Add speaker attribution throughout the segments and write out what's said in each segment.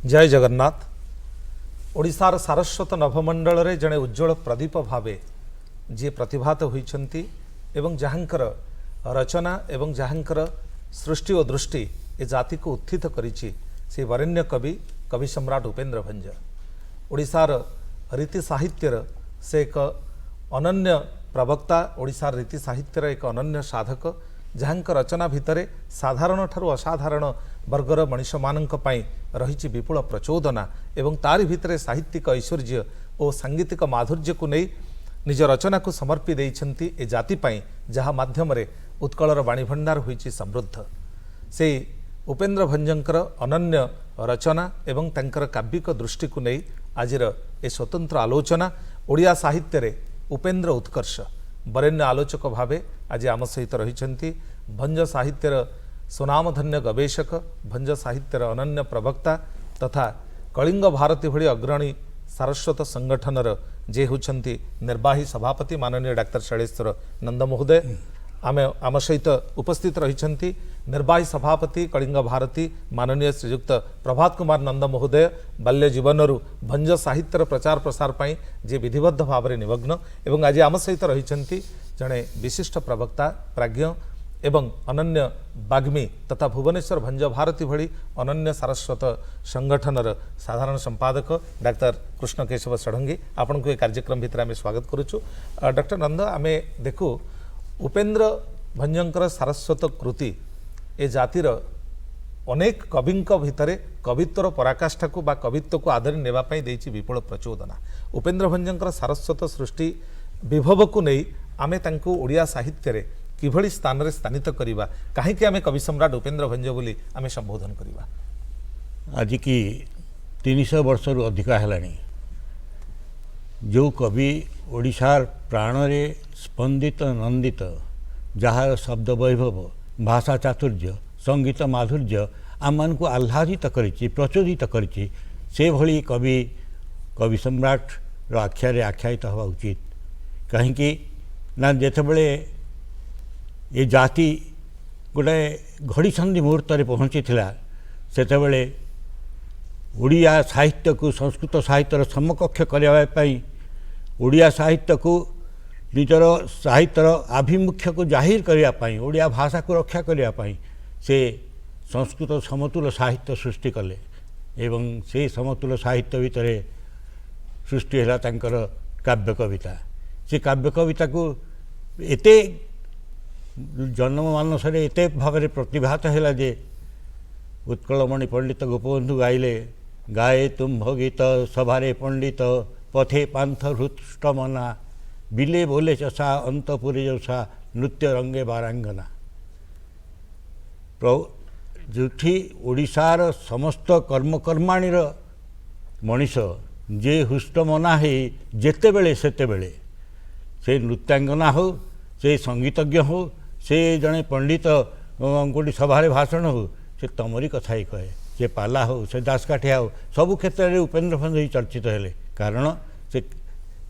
Speaker 1: जय जगन्नाथ। ओडिशार सारस्वत नभमंडल रे जड़े उज्ज्वल प्रदीप भावे जी प्रतिभात होइछंती एवं जहांकर रचना एवं जहांकर सृष्टि और दृष्टि ए जाति को उत्थित करिछि से वरेण्य कवि कवि सम्राट उपेन्द्र भंज। ओडिशार रीति साहित्यर से एक अनन्य प्रवक्ता, ओडिशार रीति साहित्यर एक अनन्य साधक जहांक रचना भितरे साधारण ठारू असाधारण वर्गर मनीष मानक पई रहिछि विपुल प्रचोदना एवं तारि भितरे साहित्यिक ऐश्वर्य और सांगीतिक माधुर्य को नहीं निज रचना को समर्पी देइछंती ए जाति पई जहा माध्यम रे उत्कलर वाणी भंडार होइछि समृद्ध। से उपेन्द्र भंजंकर अनन्य रचना एवं तंकर काव्यिक दृष्टि को नहीं आजिर ए स्वतंत्र आलोचना ओडिया साहित्य रे उपेन्द्र उत्कर्ष वरेण्य आलोचक भावे आज आम सहित रहिछंती भंज साहित्यर सुनामधन्य गवेषक, भंज साहित्यर अनन्य प्रवक्ता तथा कलिंग भारती भली अग्रणी सारस्वत संगठनर जे होछंती निर्वाही सभापति माननीय डाक्टर शैलेश्वर नंद महोदय आम सहित उपस्थित रहिछंती निर्वाही सभापति कलिंग भारती माननीय श्रीयुक्त प्रभात कुमार नंद महोदय बाल्य जीवनरु भंज साहित्यर प्रचार प्रसार पाई जे विधिबद्ध भाव में निमग्न एवं आज आम सहित रहिछंती जड़े विशिष्ट प्रवक्ता प्राज्ञ एवं अनन्य बाग्मी तथा भुवनेश्वर भंज भारती भली अनन्य सारस्वत संगठनर साधारण संपादक डाक्टर कृष्ण केशव षडंगी आपन को कार्यक्रम भितर आम स्वागत करुचु। डॉक्टर नंद आम देखु उपेन्द्र भंजंकर सारस्वत कृति ए जातिर अनेक कविंक भितरे कवित्वर पराकाष्ठा को बा कवित्व को आदरी नेबा पई देइछि विपुल प्रचोदना। उपेन्द्र भंजंकर सारस्वत सृष्टि विभव को नहीं आमे तांको ओडिया साहित्य रे किभली स्थान रे स्थानित करिबा काहेकि आमे कवि सम्राट उपेन्द्र भंज बोली आमे संबोधन करिबा।
Speaker 2: आज की 300 वर्ष रु अधिका हेलानी जो कवि ओडिशार प्राण रे स्पंदित नंदित जहार शब्द वैभव भाषा चातुर्य संगीत माधुर्य आम मान को आह्लादित करिछि प्रचोदित करिछि से भली कवि कवि सम्राट रो आख्यारे आख्यायित हवा उचित कहीं ना जेतेबेले ये जाति गोटे घड़ी संधि मुहूर्त रे पहुँची सेतेबेले ओडिया साहित्य को संस्कृत साहित्यर समकक्ष करने ओडिया साहित्य को निजर साहित्यर आभिमुख्य को जाहिर करने ओडिया भाषा को रक्षा करने से संस्कृत समतुल साहित्य सृष्टि कले एवं से समतुल साहित्य भितर सृष्टि है तांकर काव्य कविता। से काव्य कविता को एते जनमानस एत भाव प्रतिभात है जे उत्कलमणि पंडित गोपबंधु गाइले गाए तुम्भ गीत सभारे पंडित पथे पांथ हृष्टमना बिले बोले चषा अंतपुरी जषा नृत्य रंगे बारांगना जोठी ओडिशार समस्त कर्मकर्माणीर मनीष जे हृष्टमना है जेतेबेले सेतेबेले से नृत्यांगना हो से संगीतज्ञ हो से जड़े पंडित गोटी सभारे भाषण हो से तमरी कथा ही कहे से पाला हो से दासकाठिया हो सबु क्षेत्र में उपेन्द्र भंज ही चर्चित है कारण से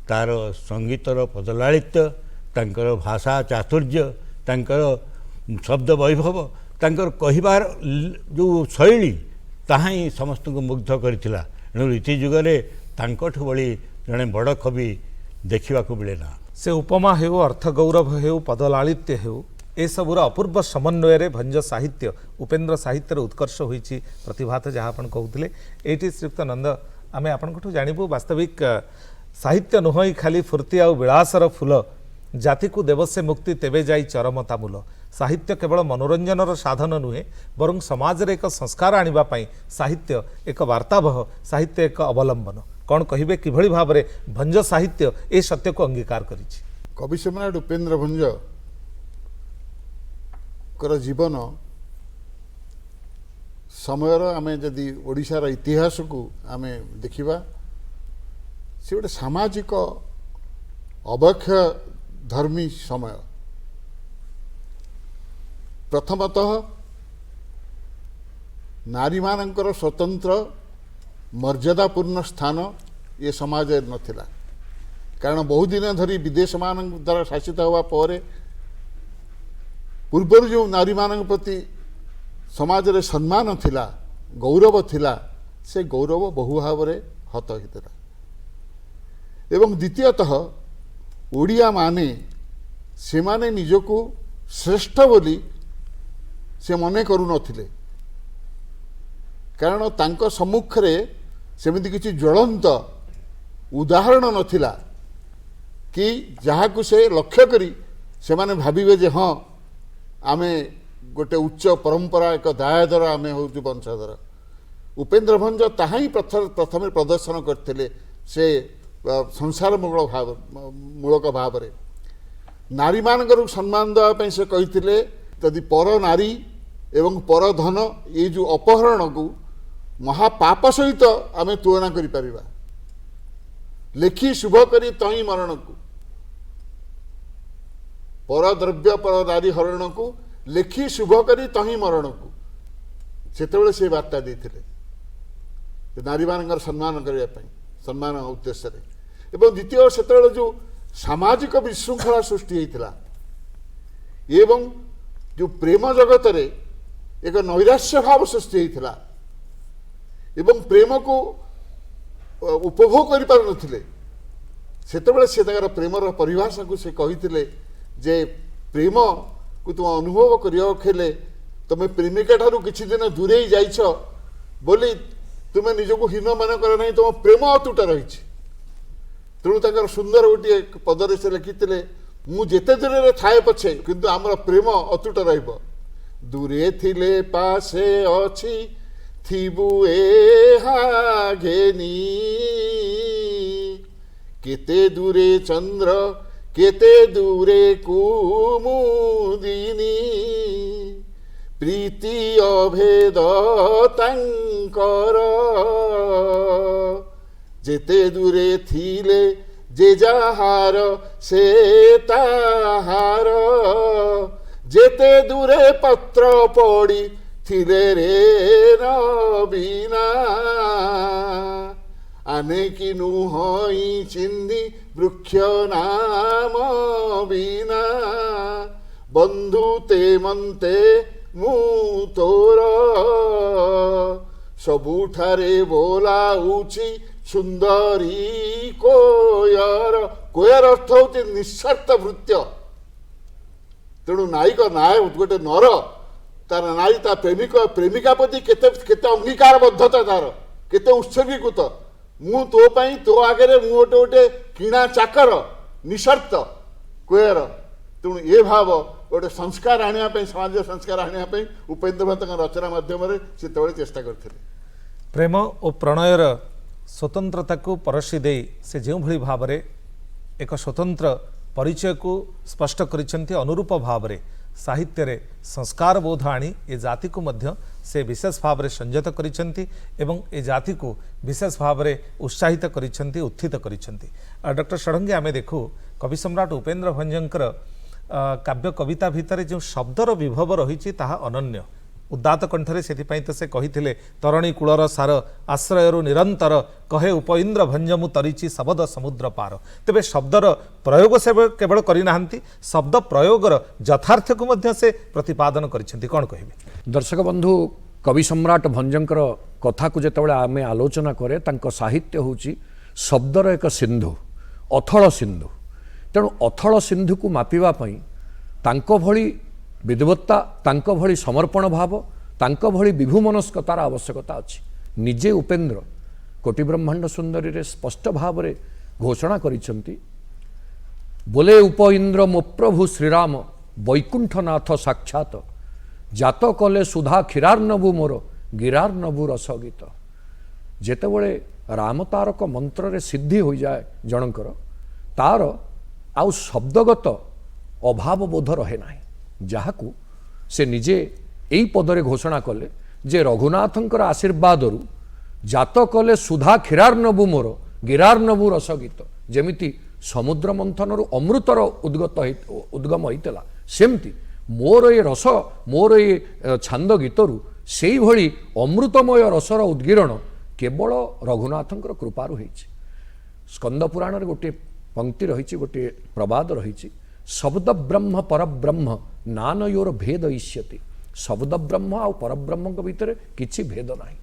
Speaker 2: तार संगीतर पदलालित्य तांकर भाषा चातुर्य तांकर शब्द वैभव तांकर कहिबार जो शैली ताहा ही समस्त को मुग्ध करथिला। एणु रीति जुगरे तांकठु बड़ी जड़े बड़ कवि देखा मिले ना।
Speaker 1: से उपमा हेउ अर्थ गौरव हेउ पदलालित्य हेउ ए सबुर अपूर्व समन्वय रे भंज साहित्य उपेन्द्र साहित्यर उत्कर्ष होइछि प्रतिभात जहाँ आपन कहउथिले। एटी श्रीयुक्त नंद आमे आपनकठु जानिबु वास्तविक साहित्य नुहई खाली फुर्ती आ विलासर फूल जाति को देव से मुक्ति तेबे जाई चरमता मूल। साहित्य केवल मनोरंजनर साधन नुहे बरं समाज रे एक संस्कार आनिबा पई साहित्य एक वार्तावह साहित्य एक अवलंबन कौन कहिबे किभली भाव रे भंज साहित्य ए सत्य को अंगीकार करिछि।
Speaker 3: कवि सम्राट उपेन्द्र भंज कर जीवन समयर आमे जदि ओडिशार इतिहास को आमे देखिबा से गोटे सामाजिक अवक्षय धर्मी समय। प्रथमतः नारी मानकर स्वतंत्र मर्यादापूर्ण स्थान ये समाज नथिला कारण बहुत दिन धरी विदेश मान द्वारा शासित होगा पर पूर्व जो नारी मान प्रति समाज रे सम्मान थिला गौरव थिला से गौरव बहु भाव में हत होता एवं द्वितीयतः ओडिया माने से माने निजको श्रेष्ठ बोली से मने करू नथिले कारण तांको सम्मुख रे सेमिति किछि ज्वलंत उदाहरण नथिला कि जहाकु से लक्ष्य करी से माने भाबिबे जे हाँ आमे गोटे उच्च परंपरा एक दायादर आमे होउछु वंशधर उपेन्द्र भंज ताहा ही प्रथम प्रदर्शन करथिले से संसार मूलक भाव में नारी मानकर सम्मान देवाई से कही यदि पर नारी एवं पर धन ये जो अपहरण को महापाप सहित आम तुलना कर लेखी शुभ करी तही मरण को पर द्रव्य पर नारी हरण को लेखी शुभ करी तही मरण को से बार्ता देते नारी मान सम्मान करने सम्मान उद्देश्य एवं द्वितीय से जो सामाजिक विशृंखला सृष्टि होता एवं जो प्रेम जगत रे एक नैराश्य भाव सृष्टि होता एवं प्रेम को उपभोग कर पार नथिले सेतेबेले से तार प्रेमर परिभाषा को से कही जे प्रेम को तुम अनुभव करें तुम प्रेमिका ठारू किछि दिन दूरे जाइछ बोली तुम्हें निजको हीन मन कर ना तुम प्रेम अतुट रही तेणु तक सुंदर गोटे पदरे से लिखिते मु जेते दूर रे थाए पछे किंतु आमर प्रेम अतुट रहिबो दूरे थिले पासे अछि थिबु एहा घेनी केते दूरे चंद्र केते दूरे कुमुदिनी प्रीति अभेद तांकर जेते दूरे थिले जे जहार से ताहार जेते दूरे पत्र पड़ी थिले रे नबीना आने कि नुहई चिन्नी वृक्ष नाम बीना बंधु ते मनते मु तोर सबुठारे बोलाउची सुंदरी कोयर कोयर अर्थ होती निस्वार्थ वृत्य तेणु नायिक नायक गोटे नर तार नारी ता प्रेमिक प्रेमिका प्रति केते केते अंगीकारबद्धता तार केते उत्सर्गीकृत मु तो पाई तो आगे मु गोटे गोटे किणा चाकर निस्वार्थ कोयर तेणु ये भाव गोटे संस्कार आने समाज संस्कार आने उपेन्द्र भट्ट रचना माध्यम से चेष्टा करते
Speaker 1: प्रेम और प्रणयर स्वतंत्रता को परसी दे से जो भली भाव में एक स्वतंत्र परिचय को स्पष्ट करिसेंती अनुरूप भाव में साहित्य रे संस्कार बोध आनी ए जाति को मध्य से विशेष भाव में संयत करिसेंती एवं ए जाति को विशेष भाव में उत्साहित करिसेंती उत्थित करिसेंती। डॉक्टर षडंगी आमे देखू कवि सम्राट उपेन्द्र भंजंकर काव्य कविता भितर जो शब्दर विभव रही ताहा अनन्य उदात कंठरे से तो से कही तरणी कूलर सार आश्रयरु निरंतर कहे उपइंद्र भंजमु तरीची शब्द समुद्र पार तेबे शब्दर प्रयोग से केवल करना शब्द प्रयोगर यथार्थ को मध्य से प्रतिपादन करिसेंती कौन कहिबे
Speaker 4: दर्शक बंधु कवि सम्राट भंजंकर कथा को जेतबेले आमे आलोचना करे तांको साहित्य होची शब्दर एक सिंधु अथल सिंधु तेणु अथल सिंधु को मापिबा पई तांको भली विद्वत्ता तांको भली समर्पण भाव तांको भली विभुमनस्कतार आवश्यकता अच्छी निजे उपेन्द्र कोटि ब्रह्मांड सुंदरी रे स्पष्ट भाव रे घोषणा करिसेंती बोले उपइंद्र मो प्रभु श्रीराम वैकुंठनाथ साक्षात जात कले सुधा क्षीरार्णवु मोर गिरार्णवु रस गीत जेतेबेले राम तारक मंत्र रे सिद्धि हो जाए जनकर तार आउ शब्दगत अभाव बोध रहे ना जहाकू से निजे यही पदरे घोषणा कले जे रघुनाथंकर आशीर्वादरु जात कले सुधा क्षीरार्णवु मोर गिरार्णवु रस गीत जेमिति समुद्र मंथनरु अमृतर उद्गम होइतला सेमती मोर ये रस मोर ये छांद गीतरु सेई भली अमृतमय रसर उद्गीरण केवल रघुनाथंकर कृपारु होइछि। स्कंद पुराण रे गोटे पंक्ति रही गोटे प्रवाद रही शब्द ब्रह्म परब्रह्म नानयोर भेद इष्यति शब्द ब्रह्म आ परब्रह्म भितर किछि भेद नाही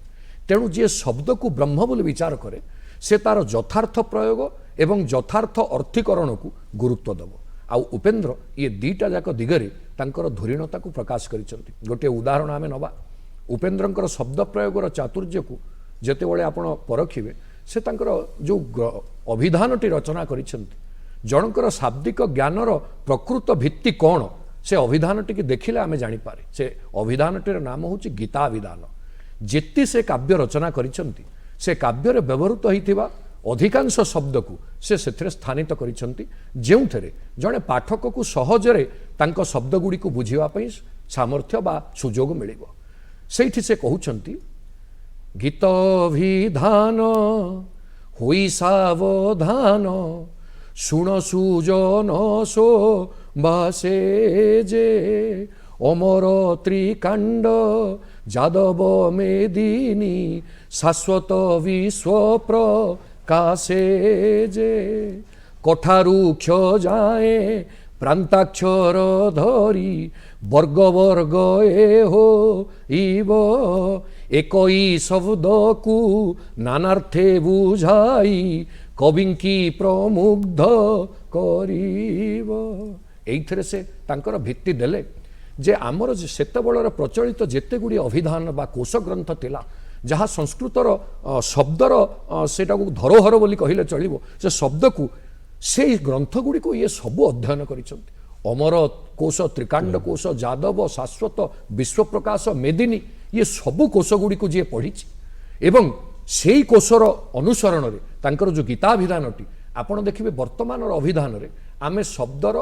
Speaker 4: ତେଣୁ ଯିଏ ଶବ୍ଦକୁ ବ୍ରହ୍ମ ବୋଲି ବିଚାର କରେ ସେ ତାର ଯଥାର୍ଥ ପ୍ରୟୋଗ ଏବଂ ଯଥାର୍ଥ ଅର୍ଥୀକରଣକୁ ଗୁରୁତ୍ୱ ଦେବ। ଆଉ ଉପେନ୍ଦ୍ର ଇଏ ଦୁଇଟା ଯାକ ଦିଗରେ ତାଙ୍କର ଧୁରୀଣତାକୁ ପ୍ରକାଶ କରିଛନ୍ତି। ଗୋଟିଏ ଉଦାହରଣ ଆମେ ନେବା, ଉପେନ୍ଦ୍ରଙ୍କର ଶବ୍ଦ ପ୍ରୟୋଗର ଚାତୁର୍ଯ୍ୟକୁ ଯେତେବେଳେ ଆପଣ ପରଖିବେ, ସେ ତାଙ୍କର ଯେଉଁ ଅଭିଧାନଟି ରଚନା କରିଛନ୍ତି, ଜଣଙ୍କର ଶାବ୍ଦିକ ଜ୍ଞାନର ପ୍ରକୃତ ଭିତ୍ତି କ'ଣ ସେ ଅଭିଧାନଟିକି ଦେଖିଲେ ଆମେ ଜାଣିପାରେ। ସେ ଅଭିଧାନଟିର ନାମ ହେଉଛି ଗୀତାଭିଧାନ। ଯେତେ ସେ କାବ୍ୟ ରଚନା କରିଛନ୍ତି, ସେ କାବ୍ୟରେ ବ୍ୟବହୃତ ହୋଇଥିବା ଅଧିକାଂଶ ଶବ୍ଦକୁ ସେ ସେଥିରେ ସ୍ଥାନିତ କରିଛନ୍ତି, ଯେଉଁଥିରେ ଜଣେ ପାଠକକୁ ସହଜରେ ତାଙ୍କ ଶବ୍ଦଗୁଡ଼ିକୁ ବୁଝିବା ପାଇଁ ସାମର୍ଥ୍ୟ ବା ସୁଯୋଗ ମିଳିବ। ସେଇଠି ସେ କହୁଛନ୍ତି, ଗୀତଭିଧାନ ହୋଇ ସାବଧାନ ଶୁଣ ସୁଜନ ସୋ ବାସେ ଯେ ଅମର ତ୍ରିକାଣ୍ଡ ଯାଦବ মেদিনী শাশ্বত বিশ্ব প্রকাশে যে কঠারুক্ষ যায় প্রান্তাক্ষর ধরি বর্গ বর্গ এ হইব একই শব্দকু নানার্থে বুঝাই কবিঙ্কি প্রমুগ্ধ করিব। এইথরে সে তাঙ্কর ভিত্তি দেলে যে আমার সেতবেଳର প্রচলিত যেতে গুড়ি অভিধান বা কোষ গ্রন্থ লা যাহা সংস্কৃতর শব্দর সেটাকে ধরোহর বলি কহিলে চলিব, সে শব্দকু সেই গ্রন্থগুড়ি ইয়ে সবু অধ্যয়ন করেছেন। অমর কোষ, ত্রিকাণ্ড কোষ, যাদব, শাশ্বত, বিশ্বপ্রকাশ, মেদিনী ইয়ে সবু কোষগুড়ি যিয়ে পড়িছি এবং সেই কোষর অনুসরণরে তাঙ্কর যে গীতাভিধানটি আপন দেখবে বর্তমানর অভিধানরে আমি শব্দর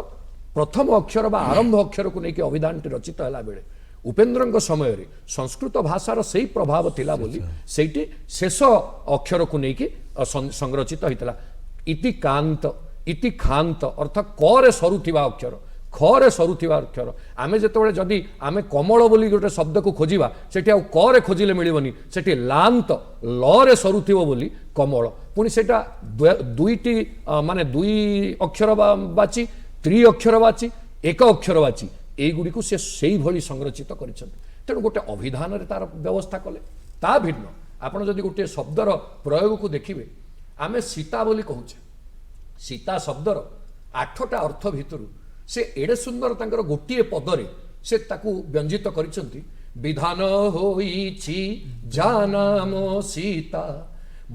Speaker 4: প্রথম অক্ষর বা আরম্ভ অক্ষরକୁ ନେଇକି অভিধানটি রচিত ହେଲା বেড়ে উপেন্দ্রଙ୍କ ସମୟରେ সংস্কৃত ভাষার সেই প্রভাব ଥିଲା ବୋଲି সেইটি শেষ অক্ষরକୁ ନେଇକି সংরচিত হইতলা। ইতি কান্ত, ইতি খান্ত অর্থাৎ করে সরুথিবা অক্ষর, খরে সরুথিবা অক্ষর। আমি যেতବେଳେ যদি আমি কমল বলি গোটে শব্দକୁ খোঁজিবা সেটি আর করে খোঁজিলে মিলিবনি, সেটি লান্ত লরে সরুথিব বলি কমল। পুনি সেটা দুইটি মানে দুই অক্ষর বাচি, ত্রি অক্ষরবাচী, এক অক্ষরবাচী এইগুড়িକୁ ସେ ସେଇଭଳି ସଂରଚିତ କରିଛନ୍ତି। ତେଣୁ ଗୋଟେ ଅଭିଧାନରେ ତାର ବ୍ୟବସ୍ଥା କଲେ। ତା ଭିନ୍ନ ଆପଣ ଯଦି ଗୋଟିଏ ଶବ୍ଦର ପ୍ରୟୋଗକୁ ଦେଖିବେ, ଆମେ ସୀତା ବୋଲି କହୁଛେ, ସୀତା ଶବ୍ଦର 8ଟା ଅର୍ଥ ଭିତରୁ ସେ ଏଡ଼େ ସୁନ୍ଦର ତାଙ୍କର ଗୋଟିଏ ପଦରେ ସେ ତାକୁ ବ୍ୟଞ୍ଜିତ କରିଛନ୍ତି। ବିଧାନ ହୋଇଛି ଜାନାମ ସୀତା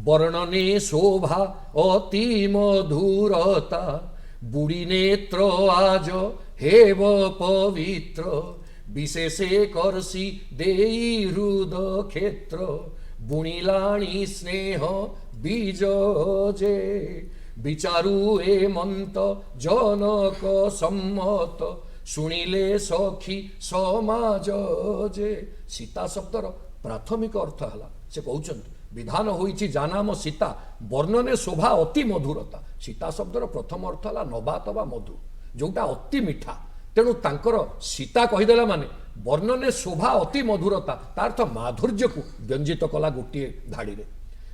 Speaker 4: ବର୍ଣ୍ଣନେ ଶୋଭା ଅତି ମଧୁରତା বুড়ি নেত্র আজ হেব পবিত্র বিশেষে করসি দেই হৃদ ক্ষেত্র বুণিলাণী স্নেহ বীজ যে বিচারু এ মন্ত জনক সম্মত শুনিলে সখী সমাজ যে। সীতা শব্দর প্রাথমিক অর্থ হলা সে কହୁଛନ୍ତି বিধান হইছি জানাম সীতা বর্ণনে শোভা অতি মধুরতা। সীতা শব্দর প্রথম অর্থ হল নবাত বা মধু, যেটা অতি মিঠা। তেণু তাঙ্কর সীতা কহিদেলা মানে বর্ণনে শোভা অতি মধুরতা, তার অর্থ মাধুর্যকু ব্যঞ্জিত কলা গোটিয়ে ধাড়িরে।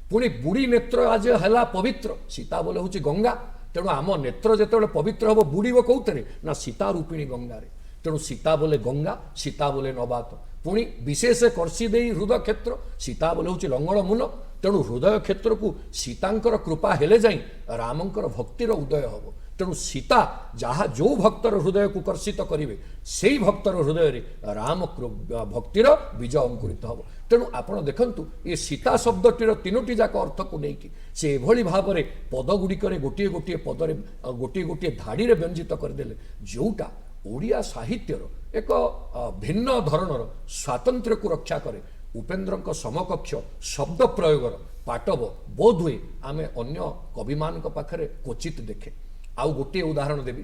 Speaker 4: পুনি বুড়ি নেত্র আজ হেলা পবিত্র, সীতা বলে হচ্ছে গঙ্গা। তেণু আম নেত্র যেতবে পবিত্র হব বুড়িব কোউথরে না সীতা রূপিণী গঙ্গারে। তেণু সীতা বলে গঙ্গা, সীতা বলে নবাত। পুଣି ବିଶେଷ କର୍ଷି ଦେଇ ହୃଦୟ କ୍ଷେତ୍ର, ସୀତା ବୋଲେ ହେଉଛି ଲଙ୍ଗଳ ମୂଲ। ତେଣୁ ହୃଦୟ କ୍ଷେତ୍ରକୁ ସୀତାଙ୍କର କୃପା ହେଲେ ଯାଇ ରାମଙ୍କର ଭକ୍ତିର ଉଦୟ ହେବ। ତେଣୁ ସୀତା ଯାହା ଯେଉଁ ଭକ୍ତର ହୃଦୟକୁ କର୍ଷିତ କରିବେ ସେଇ ଭକ୍ତର ହୃଦୟରେ ରାମ ଭକ୍ତିର ବୀଜ ଅଙ୍କୁରିତ ହେବ। ତେଣୁ ଆପଣ ଦେଖନ୍ତୁ ଏ ସୀତା ଶବ୍ଦଟିର ତିନୋଟି ଯାକ ଅର୍ଥକୁ ନେଇକି ସେ ଏଭଳି ଭାବରେ ପଦଗୁଡ଼ିକରେ ଗୋଟିଏ ଗୋଟିଏ ପଦରେ ଗୋଟିଏ ଗୋଟିଏ ଧାଡ଼ିରେ ବ୍ୟଞ୍ଜିତ କରିଦେଲେ, ଯେଉଁଟା ଓଡ଼ିଆ ସାହିତ୍ୟର ଏକ ଭିନ୍ନ ଧରଣର ସ୍ୱାତନ୍ତ୍ର୍ୟକୁ ରକ୍ଷା କରେ। ଉପେନ୍ଦ୍ରଙ୍କ ସମକକ୍ଷ ଶବ୍ଦ ପ୍ରୟୋଗର ପାଟବ ବୋଧହୁଏ ଆମେ ଅନ୍ୟ କବିମାନଙ୍କ ପାଖରେ କ୍ୱଚିତ ଦେଖେ। ଆଉ ଗୋଟିଏ ଉଦାହରଣ ଦେବି।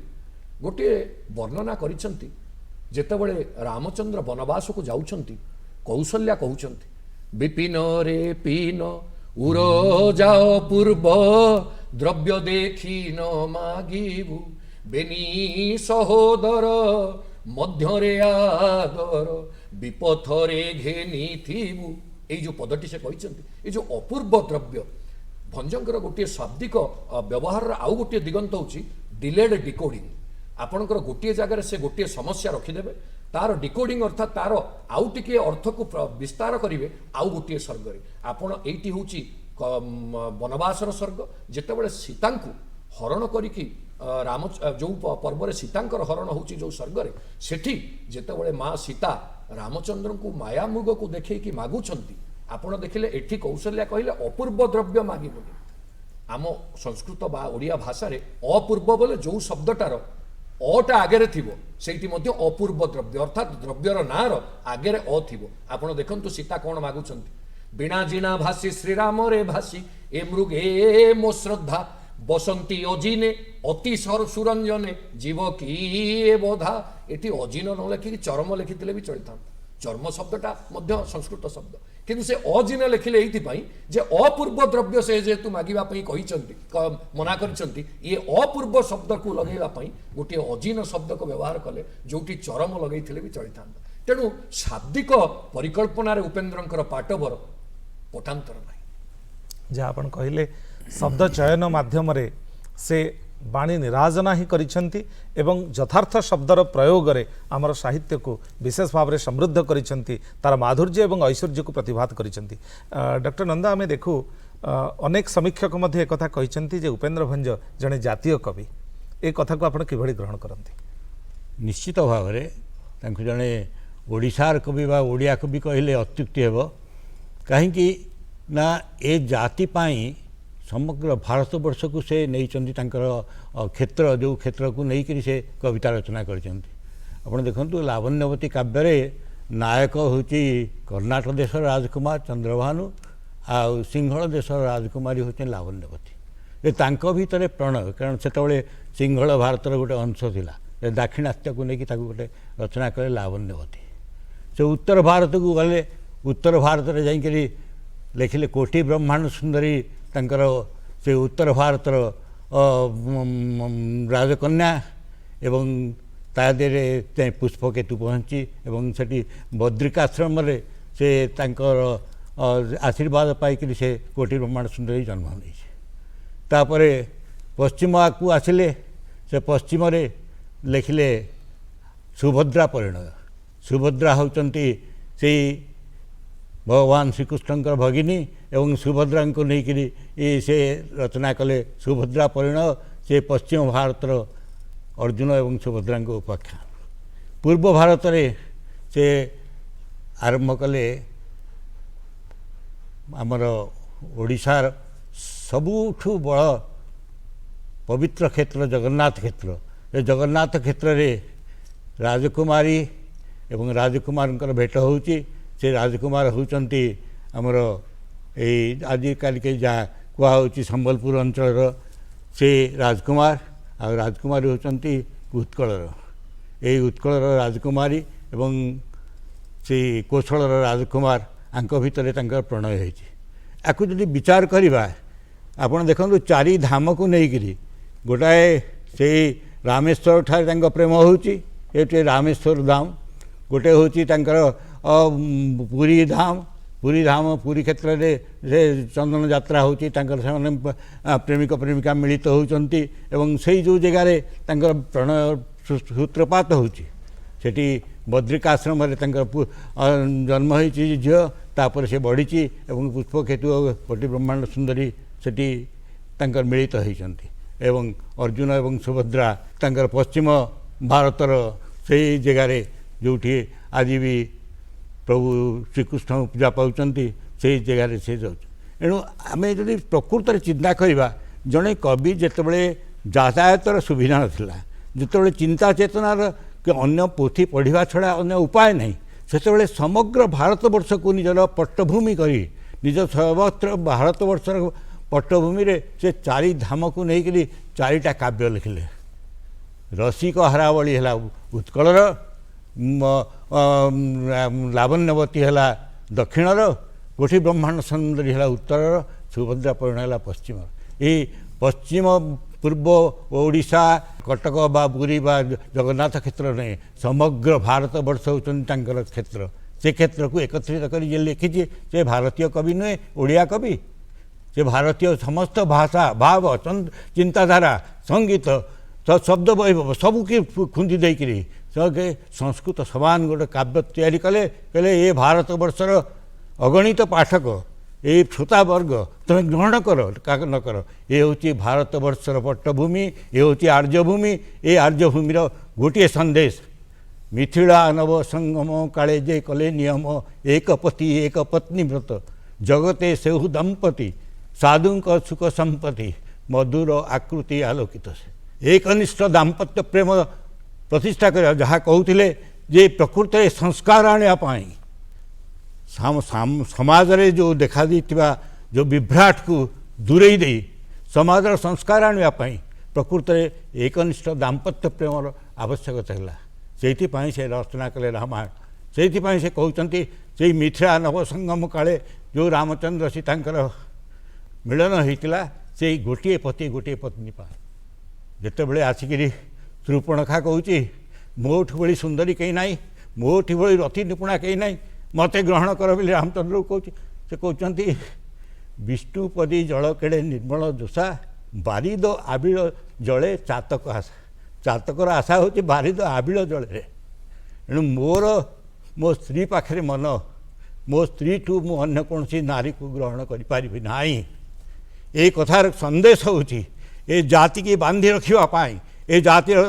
Speaker 4: ଗୋଟିଏ ବର୍ଣ୍ଣନା କରିଛନ୍ତି, ଯେତେବେଳେ ରାମଚନ୍ଦ୍ର ବନବାସକୁ ଯାଉଛନ୍ତି, କୌଶଲ୍ୟା କହୁଛନ୍ତି ବିପିନରେ ପିନ ଉର ଯାଅ ପୂର୍ବ ଦ୍ରବ୍ୟ ଦେଖି ନ ମାଗିବୁ বেনি সহোদর মধ্যরে আদর বিপথরে ঘেনিথিবু। এই যে পদটি সে କହିଛନ୍ତି, এই যে অপূর্ব দ্রব্য ভঞ্জঙ্কর গোটিয়ে শাব্দিক ব্যবহারর আউ গোটিয়ে দিগন্ত হচ্ছে ডিলেড ডিকোডিং। ଆପଣଙ୍କର ଗୋଟିଏ ଜାଗାରେ ସେ ଗୋଟିଏ ସମସ୍ୟା ରଖିଦେବେ, तार डिकोडिंग अर्थात तार आउ टिके अर्थ को विस्तार करेंगे आउ गोटे सर्गरे आपण एटी हूँ वनवासर स्वर्ग जितेबाला सीता को हरण करिकी राम जो पर्व सीतांकर हरण होची जो स्वर्गरे सेठी जेतेबेले माँ सीता रामचंद्र को मायामुग को देखी मागुंट आपण देखिले एठी कौशल्या कहले अपूर्व द्रव्य मागी बोली आम संस्कृत बा ओडिया भाषा रे अपूर्व बोले जो शब्दटार अटा आगे थिबो सेठी मध्य अपूर्व द्रव्य अर्थात द्रव्यर नार आगे अ थिबो आपण देखंतु सीता कोन मागुचंती बिना जिना भासी श्रीराम रे भासी ए मृगे मो श्रद्धा बसंती अजिने अति सुरंजने जीव की बोधा एटी अजिन न लिखिक चरम लिखिले भी चलता चर्म शब्दटा मध्य संस्कृत शब्द किंतु से अजिन लिखिले एइथिपाई जे अपूर्व द्रव्य से जेतु मागिबा पई कहिसंती मना करिसंती ये अपूर्व शब्द को लगेबा पई गोटे अजिन शब्द को व्यवहार कले जोटी चरम लगेइथिले भी चलता तेणु शाब्दिक परिकल्पनार उपेन्द्रंकर पाटवर पटांतर नाही
Speaker 1: जहाँ आपण कहले शब्द चयन माध्यम रे से बाणी निराजना ही करिसेंती एवं यथार्थ शब्दर प्रयोग रे आमर साहित्य को विशेष भाव में समृद्ध करिसेंती तार माधुर्य एवं ऐश्वर्य को प्रतिभात करिसेंती डॉक्टर नंदा आमे देखू अनेक समीक्षक मध्य एक कथा कहिसेंती जे उपेन्द्र भंज जने जातीय कवि ए कथा को आपण किभଳି ग्रहण करंती
Speaker 2: निश्चित भाव में तांको जने ओडिशार कवि बा ओडिया कवि कहले अत्युक्ति हेबो कहीं ना ए जाति पाई समग्र भारतवर्ष को से नहीं क्षेत्र जो क्षेत्र को नहीं से कविता रचना कर देखु लावण्यवती काव्य नायक हूँ कर्णाटक देशर राजकुमार चंद्रभानु आ सिंहल देशर राजकुमारी हूँ लावण्यवती ये भितर प्रणय कारण से सिंहल भारतर गोटे अंश थिला दाक्षिणात्य को लेकिन गोटे रचना कले लावण्यवती से उत्तर भारत को गले उत्तर भारत में जाइकरी लिखिले कोटि ब्रह्मांड सुंदरी तंकर से उत्तर भारतर राजकन्या एवं तादेरे पुष्पकेतु पहुँची एवं सेठी बद्रिकाश्रम से तांकर आशीर्वाद पाइकरी से कोटि ब्रह्मांड सुंदरी जन्म नहीं तापर पश्चिम को आसिले से पश्चिम लिखिले सुभद्रा परिणय सुभद्रा होचंती से भगवान श्रीकृष्ण भगिनी एवं सुभद्रा को लेकिन से रचना कले सुभद्रा परिणय से पश्चिम भारतर अर्जुन एवं सुभद्रा उपाख्यान पूर्व भारत में से आरंभ कले आमर ओडिशार सबुठु बड़ पवित्र क्षेत्र जगन्नाथ क्षेत्र ये जगन्नाथ क्षेत्र रे राजकुमारी एवं राजकुमार भेट होची से राजकुमार होचंती आमर आजिकाल के जहाँ कहुच्छी संबलपुर अंचल से राजकुमार आ राजकुमारी होचंती उत्कलर यही उत्कलर राजकुमारी एवं से कौशलर राजकुमार आंक भितर तांकर प्रणय होती आपको जब विचार करवा आपड़ देखो चारि धाम को लेकिन गोटाए से रामेश्वर ठारे प्रेम होची ये रामेश्वर धाम गोटे हूँ पुरी धाम पुरी क्षेत्र में चंदन यात्रा होची प्रेमिक प्रेमिका मिलित होती एवं से जो जगार प्रणय सूत्रपात होची सेठी बद्रिकाश्रम जन्म होती झील तापर से बढ़ी एवं पुष्पकेतु कोटि ब्रह्मांड सुंदरी सेठी मिलित होती एवं अर्जुन एवं सुभद्रा पश्चिम भारतर से जगार जोठी आज भी प्रभु श्रीकृष्ण पूजा पाँच से जगार से एणु आम जब प्रकृत चिंता करवा जड़े कवि जितेबले यातायातर सुविधा नाला जितेबले चिंता चेतनार अन्य पोथी पढ़ा छड़ा अन्य उपाय नहीं से समग्र भारतवर्ष को निजर पट्टभूमि करी निज सर्वत्र भारतवर्षर पट्टभूमि रे से चारि धाम को लेकिन चारिटा काव्य लिखिले रसिक हरावली है उत्कलर लावण्यवती है दक्षिणर कोटि ब्रह्मांड सुंदरी है उत्तरर सुभद्रा परिणय है पश्चिम ये पश्चिम पूर्व ओडिशा कटक बा पुरी बा जगन्नाथ क्षेत्र नहीं समग्र भारतवर्ष होकर क्षेत्र से क्षेत्र को एकत्रित कर लिखी से भारतीय कवि नुहे ओडिया कवि से भारतीय समस्त भाषा भाव चिंताधारा संगीत शब्द वैभव सबू की खुंदी देकरी ସେ ସଂସ୍କୃତ ସମାନ ଗୋଟେ କାବ୍ୟ ତିଆରି କଲେ, କହିଲେ ଏ ଭାରତ ବର୍ଷର ଅଗଣିତ ପାଠକ, এই শ্ରୋତାବର୍ଗ ତୁମେ ଗ୍ରହଣ କର କାହା ନ କର, ଏ ହେଉଛି ଭାରତବର୍ଷର ପଟ୍ଟଭୂମି, ଏ ହେଉଛି ଆର୍ଯ୍ୟଭୂମି। ଏ ଆର୍ଯ୍ୟଭୂମିର ଗୋଟିଏ ସନ୍ଦେଶ, ମିଥିଳା ନବ ସଙ୍ଗମ କାଳେ ଯେ କଲେ ନିୟମ, ଏକ ପତି ଏକ ପତ୍ନୀ ବ୍ରତ, ଜଗତେ ସେହୁ ଦମ୍ପତି, ସାଧୁଙ୍କ ସୁଖ ସମ୍ପତ୍ତି, ମଧୁର ଆକୃତି ଆଲୋକିତ। ସେ ଏକନିଷ୍ଠ ଦାମ୍ପତ୍ୟ ପ୍ରେମ ପ୍ରତିଷ୍ଠା କରିବା, ଯାହା କହୁଥିଲେ ଯେ ପ୍ରକୃତରେ ସଂସ୍କାର ଆଣିବା ପାଇଁ ସମାଜରେ ଯେଉଁ ଦେଖାଦେଇଥିବା ଯେଉଁ ବିଭ୍ରାଟକୁ ଦୂରେଇ ଦେଇ ସମାଜର ସଂସ୍କାର ଆଣିବା ପାଇଁ ପ୍ରକୃତରେ ଏକନିଷ୍ଠ ଦାମ୍ପତ୍ୟ ପ୍ରେମର ଆବଶ୍ୟକତା ହେଲା। ସେଇଥିପାଇଁ ସେ ରଚନା କଲେ ରାମାୟଣ। ସେଇଥିପାଇଁ ସେ କହୁଛନ୍ତି ସେଇ ମିଥିଳା ନବସଙ୍ଗମ କାଳେ ଯେଉଁ ରାମଚନ୍ଦ୍ର ସୀତାଙ୍କର ମିଳନ ହେଇଥିଲା, ସେଇ ଗୋଟିଏ ପତି ଗୋଟିଏ ପତ୍ନୀ ପାଇଁ। ଯେତେବେଳେ ଆସିକିରି ଶୂର୍ପଣଖା କହୁଛି ମୋଠୁ ଭଳି ସୁନ୍ଦରୀ କେହି ନାହିଁ, ମୋଠୁ ଭଳି ରତି ନିପୁଣା କେହି ନାହିଁ, ମୋତେ ଗ୍ରହଣ କର ବୋଲି ରାମଚନ୍ଦ୍ରକୁ କହୁଛି। ସେ କହୁଛନ୍ତି ବିଷ୍ଣୁପଦୀ ଜଳ କେଡ଼େ ନିର୍ମଳ ଦୋଷା, ବାରିଦ ଆବିଳ ଜଳେ ଚାତକ ଆଶା। ଚାତକର ଆଶା ହେଉଛି ବାରିଦ ଆବିଳ ଜଳରେ। ଏଣୁ ମୋ ସ୍ତ୍ରୀ ପାଖରେ ମନ, ମୋ ସ୍ତ୍ରୀଠୁ ମୁଁ ଅନ୍ୟ କୌଣସି ନାରୀକୁ ଗ୍ରହଣ କରିପାରିବି ନାହିଁ। এই কথার সন্দেশ হচ্ছে এই জাতিকে বাঁধি রখিবা পাই, এই জাতির